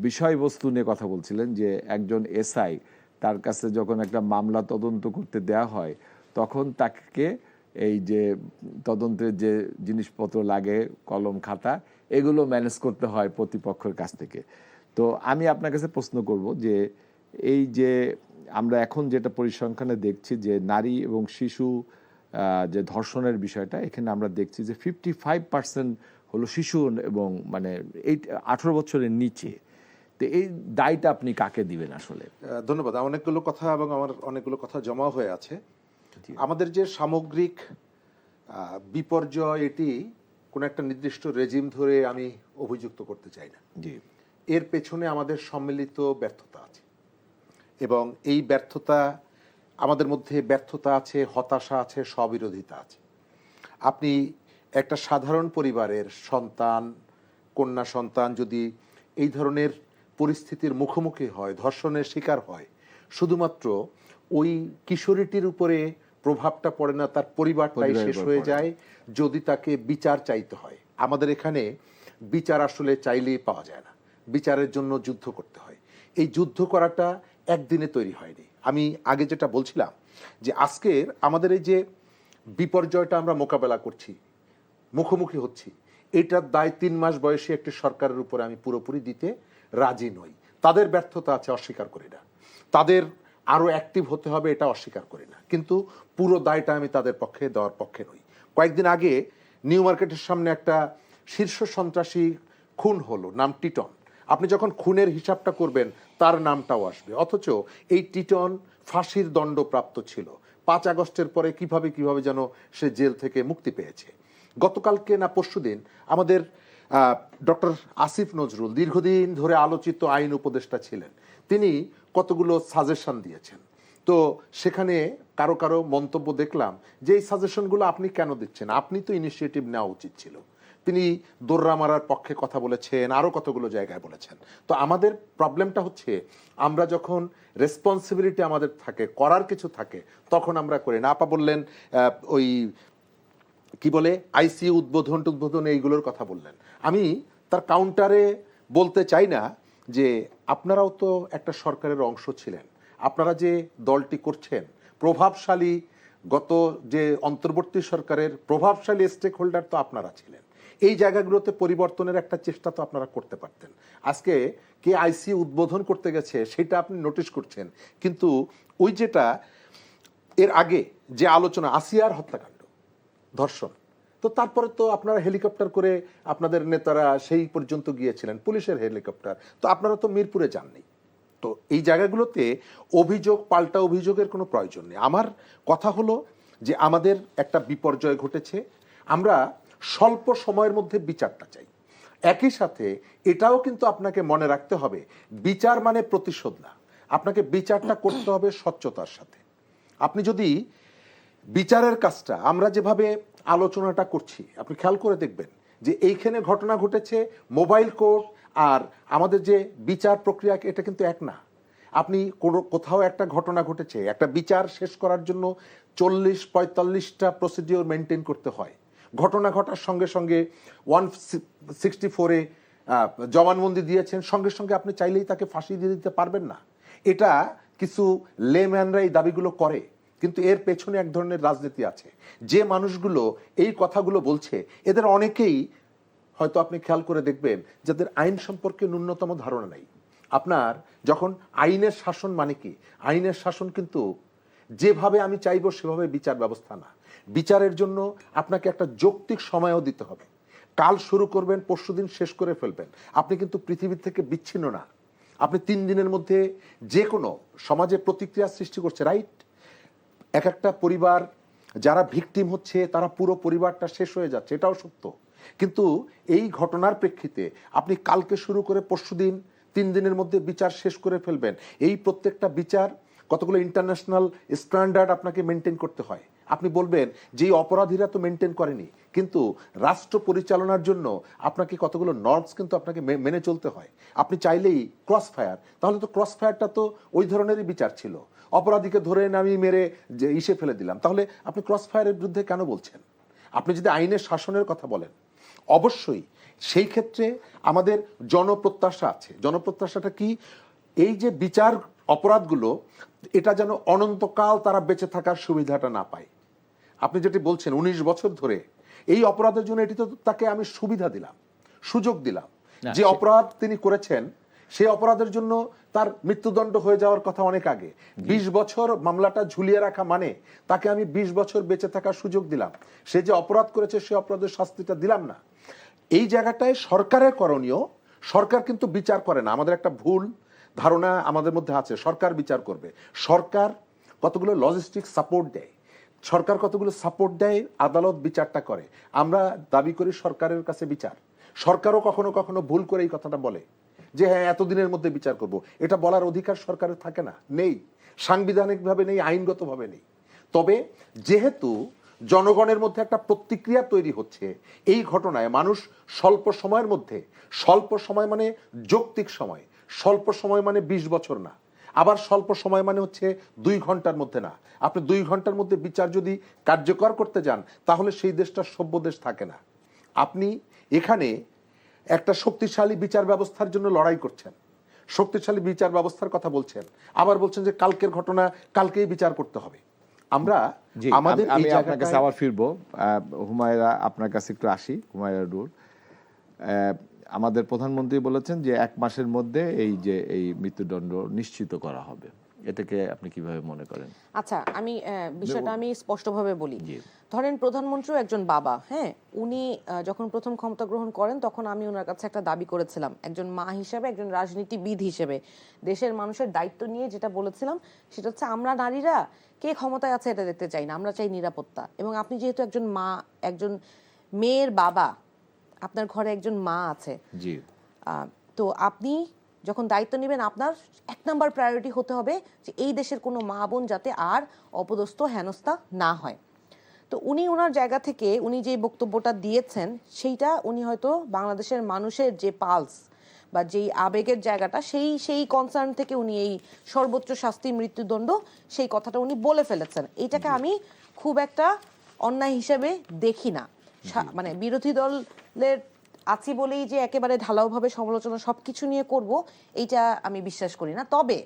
বিষয়বস্তু নিয়ে কথা বলছিলেন যে একজন এসআই, তার কাছে যখন একটা মামলা তদন্ত করতে দেয়া হয় তখন তাকে এই যে তদন্তের যে জিনিসপত্র লাগে, কলম খাতা, এগুলো ম্যানেজ করতে হয় প্রতিপক্ষের কাছ থেকে। তো আমি আপনার কাছে প্রশ্ন করব যে এই যে আমরা এখন যেটা পরিসংখ্যানে দেখছি যে নারী এবং শিশু যে ধর্ষণের বিষয়টা, এখানে আমরা দেখছি যে 55% হলো শিশু এবং 18 বছরের নিচে। তো এই দায়টা আপনি কাকে দিবেন আসলে? ধন্যবাদ। অনেকগুলো কথা এবং আমার অনেকগুলো কথা জমা হয়ে আছে। আমাদের যে সামগ্রিক বিপর্যয়, এটি কোনো একটা নির্দিষ্ট রেজিম ধরে আমি অভিযুক্ত করতে চাই না। জি, এর পেছনে আমাদের সম্মিলিত ব্যর্থতা আছে, এবং এই ব্যর্থতা, আমাদের মধ্যে ব্যর্থতা আছে, হতাশা আছে, স্ববিরোধিতা আছে। আপনি একটা সাধারণ পরিবারের সন্তান, কন্যা সন্তান যদি এই ধরনের পরিস্থিতির মুখোমুখি হয়, ধর্ষণের শিকার হয়, শুধুমাত্র ওই কিশোরীটির উপরে প্রভাবটা পড়ে না, তার পরিবারটাই শেষ হয়ে যায় যদি তাকে বিচার চাইতে হয়। আমাদের এখানে বিচার আসলে চাইলেই পাওয়া যায় না, বিচারের জন্য যুদ্ধ করতে হয়। এই যুদ্ধ করাটা একদিনে তৈরি হয়নি। আমি আগে যেটা বলছিলাম যে আজকের আমাদের এই যে বিপর্যয়টা আমরা মোকাবেলা করছি, মুখোমুখি হচ্ছি, এটার দায় 3 মাস বয়সী একটি সরকারের উপরে আমি পুরোপুরি দিতে রাজি নই। তাদের ব্যর্থতা আছে, অস্বীকার করি না, তাদের আরো অ্যাক্টিভ হতে হবে, এটা অস্বীকার করি না, কিন্তু পুরো দায়টা আমি তাদের পক্ষে দেওয়ার পক্ষে নই। কয়েকদিন আগে নিউ মার্কেটের সামনে একটা শীর্ষ সন্ত্রাসী খুন হলো, নাম টিটন। আপনি যখন খুনের হিসাবটা করবেন তার নামটাও আসবে, অথচ এই টিটন ফাঁসির দণ্ডপ্রাপ্ত ছিল। 5 আগস্টের পরে কিভাবে যেন সে জেল থেকে মুক্তি পেয়েছে। গতকালকে না পরশুদিন আমাদের ডক্টর আসিফ নজরুল দীর্ঘদিন ধরে আলোচিত আইন উপদেষ্টা ছিলেন, তিনি কতগুলো সাজেশন দিয়েছেন। তো সেখানে কারো মন্তব্য দেখলাম যে এই সাজেশনগুলো আপনি কেন দিচ্ছেন, আপনি তো ইনিশিয়েটিভ নেওয়া উচিত ছিল। তিনি দোররা মারার পক্ষে কথা বলেছেন, আরো কতগুলো জায়গায় বলেছেন। তো আমাদের প্রবলেমটা হচ্ছে, আমরা যখন রেসপন্সিবিলিটি আমাদের থাকে, করার কিছু থাকে, তখন আমরা করি না। আপা বললেন ওই কি বলে আইসিইউ উদ্বোধন এইগুলোর কথা বললেন। আমি তার কাউন্টারে বলতে চাই না যে আপনারাও তো একটা সরকারের অংশ ছিলেন, আপনারা যে দলটি করছেন প্রভাবশালী, গত যে অন্তর্বর্তী সরকারের প্রভাবশালী স্টেক হোল্ডার তো আপনারা ছিলেন। এই জায়গাগুলোতে পরিবর্তনের একটা চেষ্টা তো আপনারা করতে পারতেন। আজকে কে আইসিইউ উদ্বোধন করতে গেছে সেটা আপনি নোটিশ করছেন, কিন্তু ওই যেটা এর আগে যে আলোচনা, আসিয়ার হত্যাকাণ্ড, ধর্ষণ, তো তারপরে তো আপনারা হেলিকপ্টার করে আপনাদের নেতারা সেই পর্যন্ত গিয়েছিলেন, পুলিশের হেলিকপ্টার, তো আপনারা তো মিরপুরে যাননি। তো এই জায়গাগুলোতে অভিযোগ পাল্টা অভিযোগের কোনো প্রয়োজন নেই। আমার কথা হলো যে আমাদের একটা বিপর্যয় ঘটেছে, আমরা স্বল্প সময়ের মধ্যে বিচারটা চাই। একই সাথে এটাও কিন্তু আপনাকে মনে রাখতে হবে, বিচার মানে প্রতিশোধ না, আপনাকে বিচারটা করতে হবে স্বচ্ছতার সাথে। আপনি যদি বিচারের কাজটা আমরা যেভাবে আলোচনাটা করছি, আপনি খেয়াল করে দেখবেন যে এইখানে ঘটনা ঘটেছে, মোবাইল কোর্ট আর আমাদের যে বিচার প্রক্রিয়া, এটা কিন্তু এক না। আপনি কোথাও একটা ঘটনা ঘটেছে, একটা বিচার শেষ করার জন্য 40-45টা প্রসিডিওর মেনটেন করতে হয়। ঘটনা ঘটার সঙ্গে সঙ্গে 164-এ জবানবন্দি দিয়েছেন, সঙ্গে সঙ্গে আপনি চাইলেই তাকে ফাঁসি দিয়ে দিতে পারবেন না। এটা কিছু লেম্যানরা এই দাবিগুলো করে, কিন্তু এর পেছনে এক ধরনের রাজনীতি আছে। যে মানুষগুলো এই কথাগুলো বলছে এদের অনেকেই হয়তো আপনি খেয়াল করে দেখবেন যাদের আইন সম্পর্কে ন্যূনতম ধারণা নেই। আপনার যখন আইনের শাসন মানে কি, আইনের শাসন কিন্তু যেভাবে আমি চাইবো সেভাবে বিচার ব্যবস্থা না। বিচারের জন্য আপনাকে একটা যৌক্তিক সময়ও দিতে হবে। কাল শুরু করবেন, পরশুদিন শেষ করে ফেলবেন, আপনি কিন্তু পৃথিবীর থেকে বিচ্ছিন্ন না। আপনি 3 দিনের মধ্যে যে কোনো সমাজে প্রতিক্রিয়া সৃষ্টি করছে, রাইট? এক একটা পরিবার যারা ভিকটিম হচ্ছে তারা পুরো পরিবারটা শেষ হয়ে যাচ্ছে, এটাও সত্য। কিন্তু এই ঘটনার প্রেক্ষিতে আপনি কালকে শুরু করে পরশুদিন 3 দিনের মধ্যে বিচার শেষ করে ফেলবেন, এই প্রত্যেকটা বিচার কতগুলো ইন্টারন্যাশনাল স্ট্যান্ডার্ড আপনাকে মেনটেন করতে হয়। আপনি বলবেন যে এই অপরাধীরা তো মেনটেন করেনি, কিন্তু রাষ্ট্র পরিচালনার জন্য আপনাকে কতগুলো নর্মস কিন্তু আপনাকে মেনে চলতে হয়। আপনি চাইলেই ক্রস ফায়ার, তাহলে তো ক্রস ফায়ারটা তো ওই ধরনেরই বিচার ছিল, অপরাধীকে ধরে আমি মেরে যে ইসে ফেলে দিলাম, তাহলে আপনি ক্রস ফায়ারের বিরুদ্ধে কেন বলছেন? আপনি যদি আইনের শাসনের কথা বলেন, অবশ্যই সেই ক্ষেত্রে আমাদের জনপ্রত্যাশা আছে। জনপ্রত্যাশাটা কি? এই যে বিচার অপরাধগুলো, এটা যেন অনন্তকাল তারা বেঁচে থাকার সুবিধাটা না পায়। আপনি যেটি বলছেন 19 বছর ধরে এই অপরাধের জন্য, এটি তো তাকে আমি সুবিধা দিলাম, সুযোগ দিলাম। যে অপরাধ তিনি করেছেন সেই অপরাধের জন্য তার মৃত্যুদণ্ড হয়ে যাওয়ার কথা অনেক আগে। 20 বছর মামলাটা ঝুলিয়ে রাখা মানে তাকে আমি 20 বছর বেঁচে থাকার সুযোগ দিলাম। সে যে অপরাধ করেছে সে অপরাধের শাস্তিটা দিলাম না। এই জায়গাটায় সরকারের করণীয় সরকার কিন্তু বিচার করে না। আমাদের একটা ভুল ধারণা আমাদের মধ্যে আছে, সরকার বিচার করবে। সরকার কতগুলো লজিস্টিক সাপোর্ট দেয়, সরকার কতগুলো সাপোর্ট দেয়, আদালত বিচারটা করে। আমরা দাবি করি সরকারের কাছে বিচার। সরকারও কখনো কখনো ভুল করে এই কথাটা বলে যে হ্যাঁ এতদিনের মধ্যে বিচার করব। এটা বলার অধিকার সরকারের থাকে না, নেই, সাংবিধানিকভাবে নেই, আইনগতভাবে নেই। তবে যেহেতু জনগণের মধ্যে একটা প্রতিক্রিয়া তৈরি হচ্ছে এই ঘটনায়, মানুষ স্বল্প সময়ের মধ্যে, স্বল্প সময় মানে যৌক্তিক সময়, স্বল্প সময় মানে 20 বছর না, আবার স্বল্প সময় মানে হচ্ছে 2 ঘন্টার মধ্যে না। আপনি 2 ঘন্টার মধ্যে বিচার যদি কার্যকর করতে যান তাহলে সেই দেশটা সভ্য দেশ থাকে না। আপনি এখানে একটা শক্তিশালী বিচার ব্যবস্থার জন্য লড়াই করছেন, শক্তিশালী বিচার ব্যবস্থার কথা বলছেন, আবার বলছেন যে কালকের ঘটনা কালকেই বিচার করতে হবে। আমরা জি, আমাদের আমি এই আপনার কাছে আবার ফিরবো। হুমায়রা, আপনার কাছে একটু আসি। হুমায়রা রুল, আমাদের প্রধানমন্ত্রী বলেছেন যে 1 মাসের মধ্যে এই মৃত্যুদণ্ড নিশ্চিত করা হবে। এটাকে আপনি কিভাবে মনে করেন? আচ্ছা, আমি বিষয়টা আমি স্পষ্টভাবে বলি। ধরেন প্রধানমন্ত্রীও একজন বাবা, হ্যাঁ, উনি যখন প্রথম ক্ষমতা গ্রহণ করেন তখন আমি ওনার কাছে একটা দাবি করেছিলাম, একজন মা হিসেবে, একজন রাজনীতিবিদ হিসেবে, দেশের মানুষের দায়িত্ব নিয়ে যেটা বলেছিলাম সেটা হচ্ছে আমরা নারীরা কে ক্ষমতায় আছে এটা দেখতে চাই না, আমরা চাই নিরাপত্তা। এবং আপনি যেহেতু একজন মা, একজন মেয়ের বাবা, আপনার ঘরে একজন মা আছে, জি, তো আপনি যখন দায়িত্ব নেবেন আপনার 1 নাম্বার প্রায়োরিটি হতে হবে যে এই দেশের কোনো মা বোন যাতে আর অপদস্থ হেনস্থা না হয়। তো উনি ওনার জায়গা থেকে উনি যে বক্তব্যটা দিয়েছেন সেইটা উনি হয়তো বাংলাদেশের মানুষের যে পালস বা যেই আবেগের জায়গাটা সেই কনসার্ন থেকে উনি এই সর্বোচ্চ শাস্তি মৃত্যুদণ্ড সেই কথাটা উনি বলে ফেলেছেন। এইটাকে আমি খুব একটা অন্যায় হিসেবে দেখি না। মানে বিরোধী দলের আছি বলেই যে একেবারে ঢালাওভাবে সমালোচনা সবকিছু নিয়ে করব এইটা আমি বিশ্বাস করি না। তবে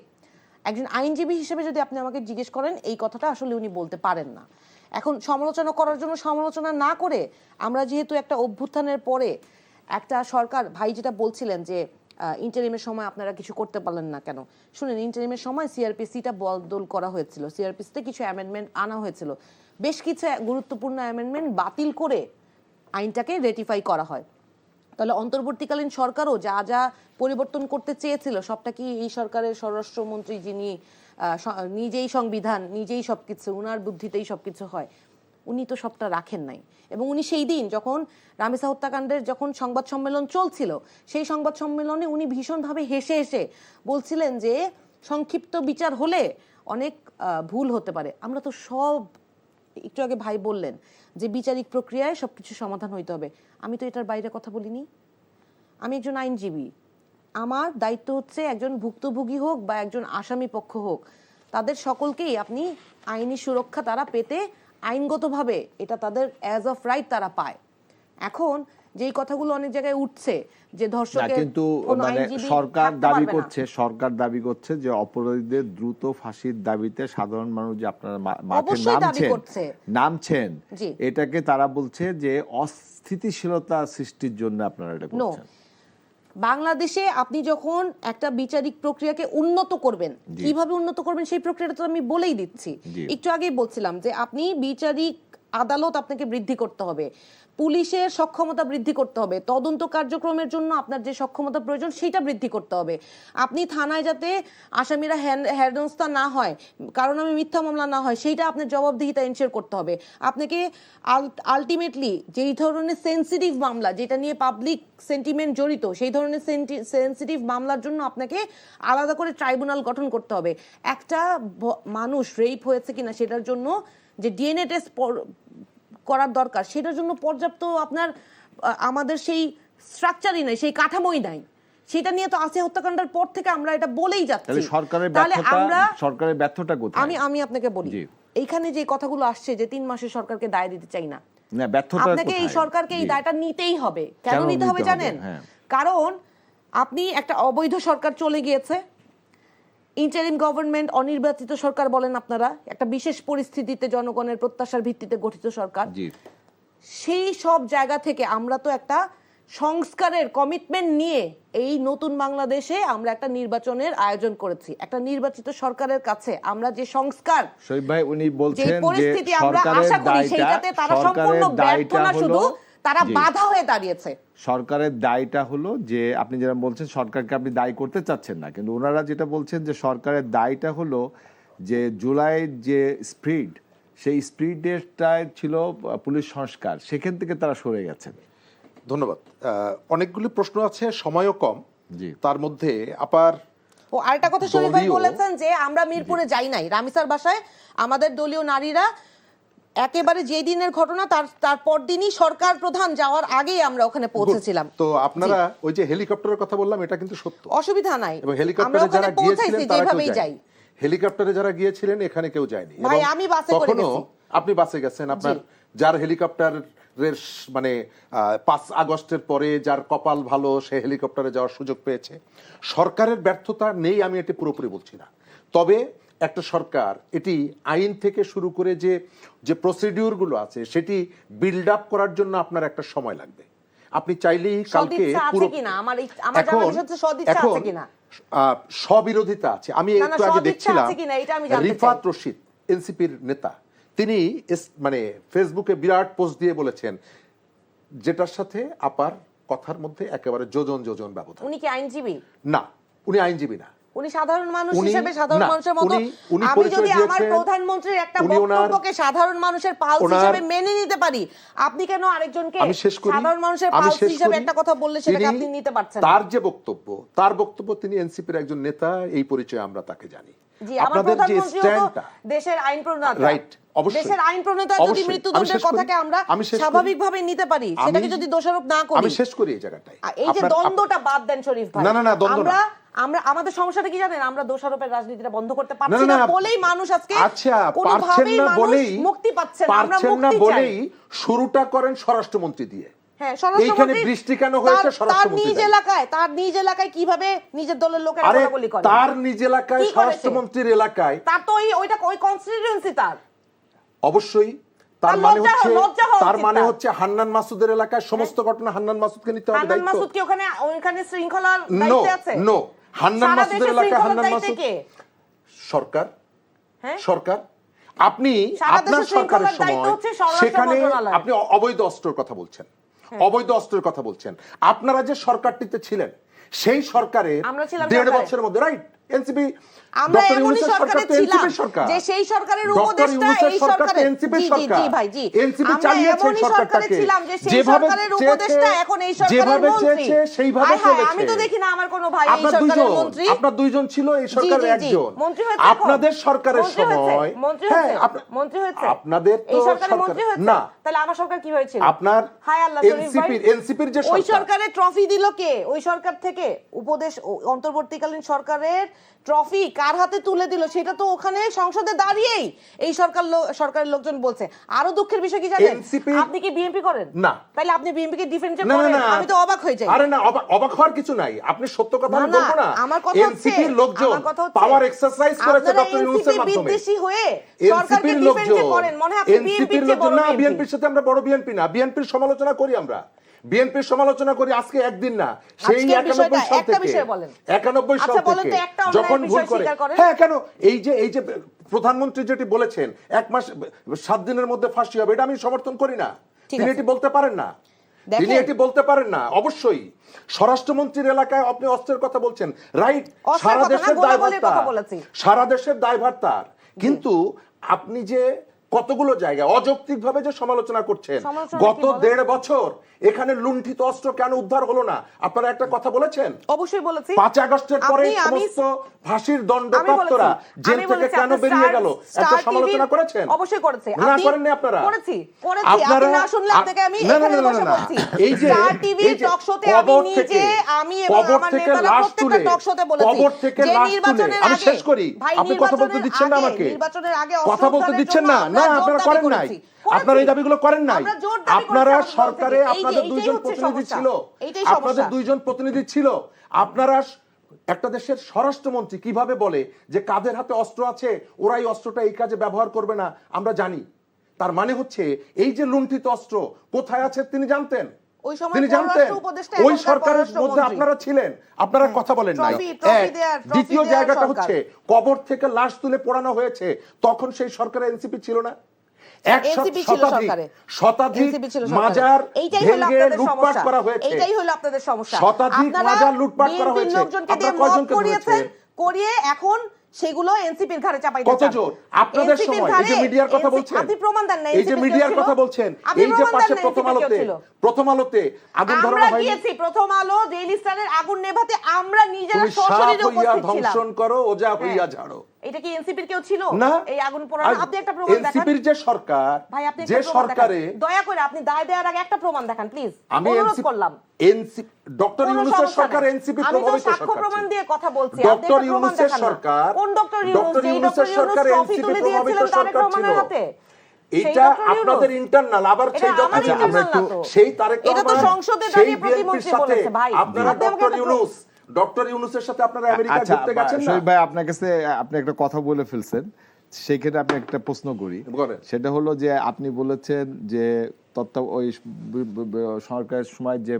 একজন আইনজীবী হিসেবে যদি আপনি আমাকে জিজ্ঞেস করেন এই কথাটা আসলে উনি বলতে পারেন না। এখন সমালোচনা করার জন্য সমালোচনা না করে আমরা যেহেতু একটা অভ্যুত্থানের পরে একটা সরকার, ভাই যেটা বলছিলেন যে ইন্টারিমের সময় আপনারা কিছু করতে পারলেন না কেন, শুনেন, ইন্টারিমের সময় সিআরপিসিটা বদল করা হয়েছিল, সিআরপিসিতে কিছু অ্যামেন্ডমেন্ট আনা হয়েছিল, বেশ কিছু গুরুত্বপূর্ণ অ্যামেন্ডমেন্ট বাতিল করে আইনটাকে রেটিফাই করা হয়। তাহলে অন্তর্বর্তীকালীন সরকারও যা যা পরিবর্তন করতে চেয়েছিল সবটা কি এই সরকারের স্বরাষ্ট্রমন্ত্রী, যিনি নিজেই সংবিধান, নিজেই সবকিছু, উনার বুদ্ধিতেই সবকিছু হয়, উনি তো সবটা রাখেন নাই। এবং উনি সেই দিন যখন রামেসা হত্যাকাণ্ডের যখন সংবাদ সম্মেলন চলছিল সেই সংবাদ সম্মেলনে উনি ভীষণভাবে হেসে হেসে বলছিলেন যে সংক্ষিপ্ত বিচার হলে অনেক ভুল হতে পারে। আমরা তো সব, একটু আগে ভাই বললেন যে বিচারিক প্রক্রিয়ায় সবকিছু সমাধান হইতে হবে, আমি তো এটার বাইরে কথা বলিনি। আমি একজন আইনজীবী, আমার দায়িত্ব হচ্ছে একজন ভুক্তভোগী হোক বা একজন আসামি পক্ষ হোক, তাদের সকলকেই আপনি আইনি সুরক্ষা তারা পেতে আইনগতভাবে এটা তাদের অ্যাজ অফ রাইট তারা পায়। এখন যেই কথাগুলো অনেক জায়গায় উঠছে যে ধর্ষকের কিন্তু কোনো মানে আইনজীবী সরকার থাকতে দাবি পারবে না। করছে, সরকার দাবি করছে যে অপরাধীদের দ্রুত ফাঁসির দাবিতে সাধারণ মানুষ যে আপনারা মাঠে অবশ্যই দাবি করছে। নামছেন, জি। এটাকে তারা বলছে যে অস্থিতিশীলতা সৃষ্টির জন্য আপনারা এটা করছেন। বাংলাদেশে আপনি যখন একটা বিচারিক প্রক্রিয়াকে উন্নত করবেন, কিভাবে উন্নত করবেন সেই প্রক্রিয়াটা তো আমি বলেই দিচ্ছি। একটু আগেই বলছিলাম যে আপনি বিচারিক আদালত আপনাকে বৃদ্ধি করতে হবে, পুলিশের সক্ষমতা বৃদ্ধি করতে হবে, তদন্ত কার্যক্রমের জন্য আপনার যে সক্ষমতা প্রয়োজন সেটা বৃদ্ধি করতে হবে। আপনি থানায় যাতে আসামিরা হেনস্থা না হয়, কারণ আমি মিথ্যা মামলা না হয়, সেইটা আপনার জবাবদিহিতা এনশিওর করতে হবে। আপনাকে আলটিমেটলি যেই ধরনের সেন্সিটিভ মামলা, যেটা নিয়ে পাবলিক সেন্টিমেন্ট জড়িত, সেই ধরনের সেন্সিটিভ মামলার জন্য আপনাকে আলাদা করে ট্রাইব্যুনাল গঠন করতে হবে। একটা মানুষ রেপ হয়েছে কিনা সেটার জন্য যে ডিএনএ টেস্ট করার দরকার, সেটার জন্য পর্যাপ্ত আপনার আমাদের সেই স্ট্রাকচারই নাই, সেই কাঠামোই নাই। সেটা নিয়ে তো আসিয়া হত্যাকাণ্ডের পর থেকে আমরা এটা বলেই যাচ্ছি। সরকারের ব্যর্থতা কোথায়? আমি আপনাকে বলি, এইখানে যে কথাগুলো আসছে যে 3 মাসের সরকারকে দায় দিতে চাই না, ব্যর্থতা আপনাকে এই সরকারকে এই দায়টা নিতেই হবে। কেন নিতে হবে জানেন? কারণ আপনি একটা অবৈধ সরকার চলে গিয়েছে, ইন্টারিম গভর্নমেন্ট, অনির্বাচিত সরকার বলেন আপনারা, একটা বিশেষ পরিস্থিতিতে জনগণের প্রত্যাশার ভিত্তিতে গঠিত সরকার। সেই সব জায়গা থেকে আমরা তো একটা সংস্কারের কমিটমেন্ট নিয়ে এই নতুন বাংলাদেশে আমরা একটা নির্বাচনের আয়োজন করেছি। একটা নির্বাচিত সরকারের কাছে আমরা যে সংস্কার, শহীদ ভাই উনি বলছেন যে পরিস্থিতি আমরা আশা করি সেইটাতে তারা সম্পূর্ণ ব্যর্থ না, শুধু তারা জি। বাধা হয়ে দাঁড়িয়েছে। সরকারের দায়টা হলো যে আপনি যেটা বলছেন সরকারকে আপনি দায়ী করতে চাচ্ছেন না, কিন্তু ওনারা যেটা বলছেন যে সরকারের দায়টা হলো যে জুলাইয়ের যে স্পিড, সেই স্পিডটাই ছিল পুলিশ সংস্কার, সেখান থেকে তারা সরে গেছেন। ধন্যবাদ। অনেকগুলি প্রশ্ন আছে, সময়ও কম। জি। তার মধ্যে আপার ও আরেকটা কথা শরীফ ভাই দলীয়- বলেছেন যে আমরা মিরপুরে যাই নাই, রামিসার বাসায় আমাদের দলীয় নারীরা একেবারে যে দিনের ঘটনা তার পরদিনই সরকার প্রধান যাওয়ার আগেই আমরা ওখানে পৌঁছেছিলাম। তো আপনারা ওই যে হেলিকপ্টারের কথা বললাম, এটা কিন্তু সত্য। অসুবিধা নাই, এবং আমরা হেলিকপ্টারে ওখানে যারা গিয়েছিলেন পৌঁছাইছি তারা কেউ যেভাবেই যাই। যায়নি। হেলিকপ্টারে যারা গিয়েছিলেন এখানে কেউ যায়নি। ভাই, এবং আমি বাসে করে তখনও গেছি। আপনি বাসে গেছেন, আপনার যার হেলিকপ্টারের মানে 5 আগস্টের পরে যার কপাল ভালো সে হেলিকপ্টারে যাওয়ার সুযোগ পেয়েছে। সরকারের ব্যর্থতা নেই আমি এটি পুরোপুরি বলছি না, তবে একটা সরকার এটি আইন থেকে শুরু করে যে প্রসিডিউরগুলো আছে সেটি বিল্ড আপ করার জন্য আপনার একটা সময় লাগবে। আপনি চাইলেই কালকে সদিচ্ছা আছে পুরো কিনা, আমার জানার বিষয় হচ্ছে সদিচ্ছা আছে কিনা। স্ববিরোধিতা আছে। আমি না, একটু আগে সদিচ্ছা দেখছিলাম আছে কিনা এটা আমি জানতে চাই। রিফাত রশিদ এনসিপির নেতা, তিনি মানে ফেসবুকে বিরাট পোস্ট দিয়ে বলেছেন যেটার সাথে আপার কথার মধ্যে একেবারে যোজন যোজন ব্যবধান। উনি কি আইনজীবী? না, উনি আইনজীবী না। উনি সাধারণ মানুষ উনি- হিসেবে সাধারণ না, মানুষের মতো। উনি আমি পরিচয় যদি আমার দিয়েছেন, প্রধানমন্ত্রীর একটা উনি ওনার- বক্তব্যকে সাধারণ মানুষের পালস ওনার- হিসেবে মেনে নিতে পারি, আপনি কেন আরেকজনকে আমি শেষ করি, সাধারণ মানুষের আমি পালস শেষ হিসেবে করি। একটা কথা বললে সেটাকে তিনি- আপনি নিতে পারছেন না? তার যে বক্তব্য, তার বক্তব্য তিনি এনসিপির একজন নেতা, এই পরিচয় আমরা তাকে জানি। জি, আমার আপনাদের যে প্রধানমন্ত্রী হলো স্ট্যান্ডটা, দেশের আইন প্রণেতা। রাইট, অবশ্যই। দেশের আইন প্রণেতা যদি অবশ্যই। মৃত্যুদণ্ডের আমি শেষ করি। কথাকে আমরা আমি শেষ করি। স্বাভাবিকভাবে নিতে পারি, সেটাকে আমি- যদি দোষারোপ না করি। আমি শেষ করি এই জায়গাটায়। এই যে দ্বন্দ্বটা বাদ দেন শরীফ ভাই। না, না, না, দ্বন্দ্ব না। আমরা আমাদের সমস্যাটা কি জানেন? আমরা দোষারোপের রাজনীতিটা বন্ধ করতে না, পারছি না, না না, বলেই মানুষ আজকে আচ্ছা, পারছেন কোনোভাবেই না মানুষ বলেই, মুক্তি পাচ্ছে না। আমরা পারছেন না মুক্তি চাই। বলেই শুরুটা করেন স্বরাষ্ট্রমন্ত্রী দিয়ে। হ্যাঁ, এইখানে স্বরাষ্ট্রমন্ত্রী বৃষ্টি কেন হয়েছে তার স্বরাষ্ট্রমন্ত্রী নিজ জানে। এলাকায়, কিভাবে নিজের দলের লোকেরা আরে গোলাগুলি করে। তার নিজ এলাকায়, কি করেছে? স্বরাষ্ট্রমন্ত্রীর এলাকায়, তার তো ওই কনস্টিটিউয়েন্সি তার। অবশ্যই তার তার মানে লজ্জা হওয়া তার উচিত মানে তার। হচ্ছে হান্নান মাসুদের এলাকায় সমস্ত ঘটনা হান্নান মাসুদকে নিতে হবে হান্নান দায়িত্ব। মাসুদ কি ওখানে শৃঙ্খলার নো দায়িত্বে আছে? নো, হান্নান সারা মাসুদের দেশে এলাকায় শৃঙ্খলার হান্নান দায়িত্বে মাসুদ কে? সরকার। হ্যাঁ? সরকার। আপনি সারা আপনার দেশে সরকারের শৃঙ্খলার দায়িত্ব সময় হচ্ছে স্বরাষ্ট্র সেখানে মন্ত্রণালয়। আপনি অবৈধ অস্ত্রের কথা বলছেন, অবৈধ অস্ত্রের কথা বলছেন। আপনারা যে সরকারটিতে ছিলেন সেই সরকারে আমরা ছিলাম 1.5 সরকারে। বছরের মধ্যে, রাইট, এনসিপি আমরা এমনই সরকারে ছিলাম যে সেই সরকারের উপদেষ্টা এই সরকারের এনসিপির জি, জি, সরকার জি ভাই, জি। এনসিপি আমরা চালিয়েছে এমনই সরকারে সরকারটাকে, ছিলাম যে সেই যেভাবে সরকারের উপদেষ্টা এখন এই সরকারের যেভাবে মন্ত্রী। চেয়েছে সেইভাবে আয় হায়, চলেছে। আমি তো দেখি না আমার কোনো ভাই এই আপনার সরকারের দুইজন, মন্ত্রী। আপনার দুইজন ছিল এই সরকারের জি, জি, জি। একজন। মন্ত্রী হয়েছে এখন? আপনাদের সরকারের মন্ত্রী হয়েছে? সময়, মন্ত্রী হ্যাঁ, হয়েছে? মন্ত্রী হয়েছে? আপনাদের তো এই সরকারের সরকার- মন্ত্রী হয়েছে? না, তাহলে আমার সরকার কি হয়েছিল? আপনার হায় আল্লাহ, শরীফ ভাই। এনসিপির যে ওই সরকার, সরকারের ট্রফি দিল কে? ওই সরকার থেকে অন্তর্বর্তীকালীন সরকারের ট্রফি কার হাতে তুলে দিল সেটা তো ওখানে সংসদে দাঁড়িয়েই এই সরকারের লোকজন বলছে। আরো দুঃখের বিষয় কি জানেন? NCP আপনি কি বিএনপি করেন? না। তাহলে আপনি বিএনপি কে ডিফেন্ডে না, না, করেন? না, আমি তো অবাক হয়ে যাই। আরে না, অবাক হওয়ার কিছু নাই। আপনি সত্য কথা না, আমি বলবো না। আমার কথা হচ্ছে, এনসিপির লোকজন আমার কথা হচ্ছে, পাওয়ার এক্সারসাইজ করেছে আপনারা ডক্টর ইউনূসের NCP মাধ্যমে। বিদ্বেষী হয়ে সরকারকে এনসিপির ডিফেন্ডে লোকজন, করেন। মনে হয় আপনি বিএনপির চেয়ে বড় না, বিএনপি। বিএনপির সাথে আমরা বড় বিএনপি না। বিএনপির সমালোচনা করি আমরা। বিএনপির সমালোচনা করি আজকে একদিন না, সেই আজকের 91 বিষয়টা, সাল একটা থেকে, বিষয় বলেন। 91 সাল আচ্ছা, বলেন তো থেকে একটা অন্যায়ের যখন ভুল বিষয় করে, স্বীকার করেন। হ্যাঁ, কেন এই যে প্রধানমন্ত্রী যেটি বলেছেন 1 মাস 7 দিনের মধ্যে ফাঁসি হবে, এটা আমি সমর্থন করি না। ঠিক তিনি আছে। এটি বলতে পারেন না। দেখেন। তিনি এটি বলতে পারেন না। অবশ্যই স্বরাষ্ট্রমন্ত্রীর এলাকায় আপনি অস্ত্রের কথা বলছেন, রাইট, অস্ত্রের সারা কথা না, দেশের গোলাগুলির দায়ভার কথা তার। বলেছি। সারা দেশের দায়ভার তার। কিন্তু আপনি যে কতগুলো জায়গায় অযৌক্তিকভাবে যে সমালোচনা করছেন, সমালোচনা গত কি বলেন? 1.5 বছর এখানে লুণ্ঠিত অস্ত্র কেন উদ্ধার হলো না? আপনারা একটা কথা বলেছেন, অবশ্যই বলেছি। 5 আগস্টের পরে আমি সমস্ত ফাঁসির দণ্ডপ্রাপ্তরা জেল আমি থেকে বলেছি, কেন আপনি বেরিয়ে গেল? একটা স্টার সমালোচনা টিভির করেছেন? অবশ্যই করেছি। না, করেননি আপনারা? করেছি। আপনি না শুনলে আপনাকে আমি না, না, এখানে না, না, বসে না। বলছি। এই যে স্টার টিভির এই যে টক শোতে কবর আমি থেকে, নিজে, আমি এবং কবর আমার থেকে নেতারা লাশ প্রত্যেকটা তুলে, টক শোতে বলেছি কবর থেকে যে লাশ তুলে, নির্বাচনের আমি আগে, শেষ করি। ভাই, আপনি কথা বলতে নির্বাচনের দিচ্ছেন না আগে, আমাকে। নির্বাচনের আগে কথা অস্ত্র বলতে উদ্ধারের দিচ্ছেন জন্য না। আমরা না, জোর আপনারা দাবি করেন নাই। করেছি। আপনারা এই দাবিগুলো করেন নাই। আমরা জোর দাবি আপনারা করেছি সরকারে এই যে আপনাদের এইটাই দুইজন হচ্ছে প্রতিনিধি সমস্যা। ছিল। এইটাই আপনাদের সমস্যা। দুইজন প্রতিনিধি ছিল। আপনারা একটা দেশের স্বরাষ্ট্রমন্ত্রী কিভাবে বলে যে কাদের হাতে অস্ত্র আছে, ওরাই অস্ত্রটা এই কাজে ব্যবহার করবে না, আমরা জানি। তার মানে হচ্ছে এই যে লুণ্ঠিত অস্ত্র কোথায় আছে তিনি জানতেন। ওই সময় তিনি জানতেন। পররাষ্ট্র উপদেষ্টা, ওই এখনকার সরকারের মধ্যে পররাষ্ট্রমন্ত্রী। আপনারা ছিলেন, আপনারা কথা বলেন নাই। ট্রফি দেয়ার দ্বিতীয় জায়গাটা সরকার। হচ্ছে কবর থেকে লাশ তুলে পোড়ানো হয়েছে, তখন সেই সরকারের এনসিপি ছিল না। এনসিপি ছিল সরকারে, শতাধিক NCP ছিল সরকারে। মাজার এইটাই হলো ভেঙে আপনাদের লুটপাট সমস্যা, করা হয়েছে। এইটাই হলো আপনাদের সমস্যা। শতাধিক আপনারা মাজার লুটপাট করা BNP হয়েছে। লোকজনকে দিয়ে আপনারা মব কয়জনকে করিয়েছেন, ধরেছেন? করিয়ে এখন সেগুলো এনসিপির ঘাড়ে চাপাইতে চান। কতজন? আপনাদের NCP র সময় এই যে ঘাড়ে মিডিয়ার কথা বলছেন, আপনি প্রমাণ দেন না, এই যে NCP মিডিয়ার কেউ কথা ছিল? বলছেন, আপনি এই যে প্রমাণ পাশে দেন না, প্রথম NCP কেউ আলোতে ছিল? আগুন আমরা ধরানো হয়নি। গিয়েছি প্রথম আলো, ডেইলি স্টারের আগুন নেভাতে আমরা নিজেরা তুমি সাপ সশরীরে হইয়া উপস্থিত ছিলাম। ধ্বংসন করো, ওজা হইয়া হ্যাঁ। ঝাড়ো। এটা কি এনসিপির কেউ ছিল না, এই আগুন পোড়ানো? আপনি একটা প্রমাণ দেখান। এনসিপির যে সরকার, ভাই আপনি যে একটা প্রমাণ দেখান। সরকারে দয়া করে আপনি দায় দেওয়ার আগে একটা প্রমাণ দেখান প্লিজ, আমি অনুরোধ করলাম। ডক্টর কোনো ইউনূসের সমস্যা সরকার নাই। এনসিপি আমি তো প্রভাবিত সাক্ষ্য সরকার প্রমাণ ছিল। দিয়ে কথা বলছি, আপনি ডক্টর একটা প্রমাণ ইউনূসের দেখান না। সরকার, কোন ডক্টর ইউনূস? ডক্টর যেই ইউনূসের ডক্টর ইউনূস সরকার ট্রফি এনসিপি তুলে প্রভাবিত দিয়েছিলেন তারেক সরকার রহমানের ছিল। হাতে। সেই এটা ডক্টর ইউনূস। আপনাদের ইন্টারনাল, আবার এটা সেই আমার ডক্টর internal না তো। সেই তারেক এটা তো রহমান, সংসদে সেই দাঁড়িয়ে বিএনপির প্রতিমন্ত্রী সাথে বলেছে ভাই। আপনারা আপনি আমাকে ডক্টর ইউনূসের সাথে আপনারা আমেরিকা আচ্ছা ঘুরতে গেছেন না? শহীদ ভাই, আপনার কাছে আপনি একটা কথা বলে ফেলছেন, সেক্ষেত্রে আপনি একটা প্রশ্ন করি। বলেন। সেটা হলো যে আপনি বলেছেন যে ওই সরকারের সময় যে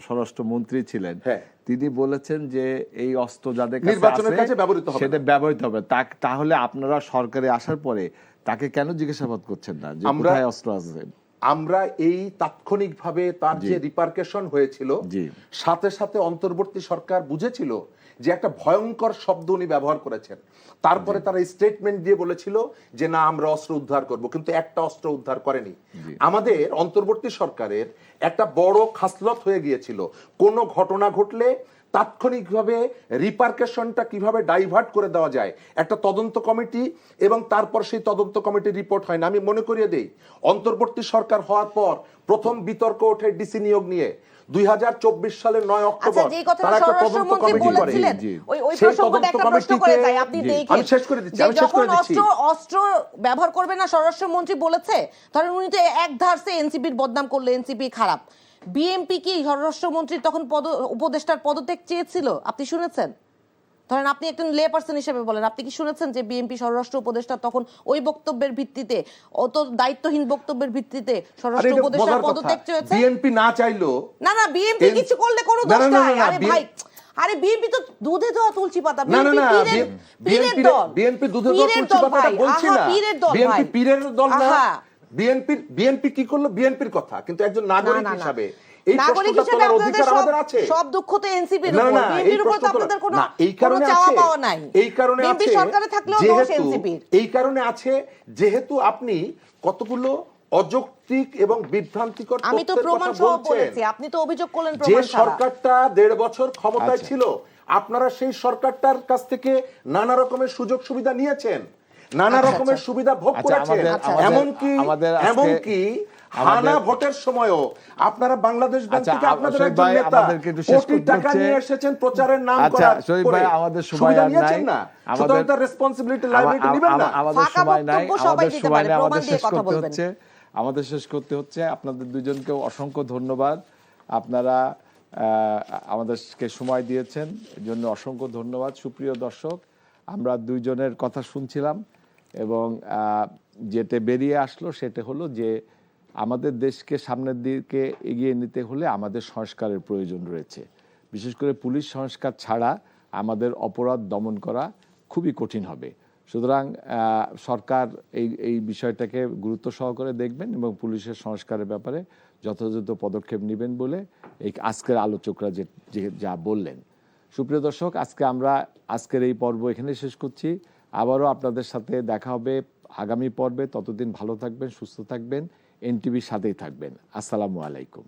স্বরাষ্ট্রমন্ত্রী ছিলেন, হ্যাঁ। তিনি বলেছেন যে এই অস্ত্র যাদের কাছে নির্বাচনের আছে, কাছে ব্যবহৃত হবে সেটা না। ব্যবহৃত হবে। তাহলে আপনারা সরকারে আসার পরে তাকে কেন জিজ্ঞাসাবাদ করছেন না যে আমরা- কোথায় অস্ত্র আছে? আমরা এই তাৎক্ষণিকভাবে তার যে রিপারকেশন হয়েছিল, জি। সাথে সাথে অন্তর্বর্তী সরকার বুঝেছিল যে একটা ভয়ঙ্কর শব্দ উনি ব্যবহার করেছেন। তারপরে তারা স্টেটমেন্ট দিয়ে বলেছিল যে না, আমরা অস্ত্র উদ্ধার করব, কিন্তু একটা অস্ত্র উদ্ধার করেনি। আমাদের অন্তর্বর্তী সরকারের একটা বড় খাসলত হয়ে গিয়েছিল, কোনো ঘটনা ঘটলে তাৎক্ষণিকভাবে রিপারকেশনটা কিভাবে ডাইভার্ট করে দেওয়া যায়, একটা তদন্ত কমিটি, এবং তারপর সেই তদন্ত কমিটির রিপোর্ট হয় না। আমি মনে করিয়ে দেই, অন্তর্বর্তী সরকার হওয়ার পর প্রথম বিতর্ক ওঠে ডিসি নিয়োগ নিয়ে। 2024 সালের 9 অক্টোবর যে কথা তারা একটা তদন্ত স্বরাষ্ট্রমন্ত্রী কমিটি করে। বলেছিলেন, ওই সেই প্রসঙ্গটা তদন্ত একটা প্রশ্ন করে যাই, আপনি কমিটিতে- দেখেন আমি শেষ করে দিচ্ছি, যে আমি শেষ করে যখন দিচ্ছি। অস্ত্র ব্যবহার করবে না স্বরাষ্ট্রমন্ত্রী বলেছে, ধরেন উনি তো এক ধারসে এনসিপির বদনাম করলে এনসিপি খারাপ। বিএমপি কি স্বরাষ্ট্রমন্ত্রী তখন উপদেষ্টার পদত্যাগ চেয়েছিল? আপনি শুনেছেন? ধরেন আপনি একজন লে পার্সন হিসেবে বলেন, আপনি কি শুনেছেন যে বিএনপি স্বরাষ্ট্র উপদেষ্টা তখন ওই বক্তব্যের ভিত্তিতে, অত দায়িত্বহীন বক্তব্যের ভিত্তিতে স্বরাষ্ট্র উপদেষ্টার পদত্যাগ চেয়েছে? বিএনপি না চাইলো, না না, বিএনপি কিছু করলে কোনো না, দোষ না, না, নাই। না, আরে ভাই, আরে বিএনপি তো দুধে দেওয়া তুলসী পাতা। না না বিএনপি না, পীরের দল। বিএনপি দুধে দেওয়া পীরের তুলসী দল পাতাটা ভাই, বলছি আহা, না। পীরের দল বিএনপি ভাই। পীরের দল না। আহা। বিএনপি কি করলো? বিএনপির কথা, কিন্তু একজন নাগরিক না, না, না। হিসাবে এই নাগরিক প্রশ্নটা হিসেবে তোলার আপনাদের অধিকার আমাদের আছে। সব দুঃখ তো এনসিপির না, উপর, না, এই বিএনপির উপর তো প্রশ্ন তোলা- আপনাদের কোনো না, এই কারণে চাওয়া আছে, পাওয়া নাই। এই কারণে বিএনপি আছে, সরকারে থাকলেও দোষ যেহেতু এনসিপির। এই কারণে আছে যেহেতু আপনি কতগুলো অযৌক্তিক এবং বিভ্রান্তিকর আমি তো তথ্যের প্রমাণ কথা সহ বলছেন। বলেছি, আপনি তো অভিযোগ করলেন যে প্রমাণ ছাড়া। সরকারটা 1.5 বছর ক্ষমতায় আচ্ছা। ছিল, আপনারা সেই সরকারটার কাছ থেকে নানা রকমের সুযোগ সুবিধা নিয়েছেন, নানা আচ্ছা, রকমের আচ্ছা। সুবিধা ভোগ আচ্ছা, করেছেন। আমাদের এমনকি হানা ভোটের সময়ও আপনারা বাংলাদেশ ব্যাংক আচ্ছা, থেকে আপনাদের শহীদ একজন ভাই, নেতা আমাদেরকে একটু শেষ কোটি করতে টাকা হচ্ছে। নিয়ে এসেছেন প্রচারের নাম আচ্ছা, করার শহীদ করে। ভাই, আমাদের সময় সুবিধা আর নিয়েছেন নাই। না, আমাদের- সুতরাং তার রেসপন্সিবিলিটি লায়াবিলিটি নেবেন না। আমাদের ফাঁকা সময় নাই, বক্তব্য সবাই আমাদের দিতে সময় পারে, নাই, প্রমাণ আমাদের দিয়ে শেষ কথা করতে বলবেন। হচ্ছে, আমাদের শেষ করতে হচ্ছে। আপনাদের দুজনকেও অসংখ্য ধন্যবাদ। আপনারা আমাদেরকে সময় দিয়েছেন, এর জন্য অসংখ্য ধন্যবাদ। সুপ্রিয় দর্শক, আমরা দুইজনের কথা শুনছিলাম এবং যেটা বেরিয়ে আসলো সেটা হলো যে আমাদের দেশকে সামনের দিকে এগিয়ে নিতে হলে আমাদের সংস্কারের প্রয়োজন রয়েছে। বিশেষ করে পুলিশ সংস্কার ছাড়া আমাদের অপরাধ দমন করা খুবই কঠিন হবে। সুতরাং সরকার এই বিষয়টাকে গুরুত্ব সহকারে দেখবেন এবং পুলিশের সংস্কারের ব্যাপারে যথাযথ পদক্ষেপ নেবেন বলে এই আজকের আলোচকরা যা বললেন। সুপ্রিয় দর্শক, আজকের এই পর্ব এখানে শেষ করছি। আবারও আপনাদের সাথে দেখা হবে আগামী পর্বে। ততদিন ভালো থাকবেন, সুস্থ থাকবেন, এনটিভির সাথেই থাকবেন। আসসালামু আলাইকুম।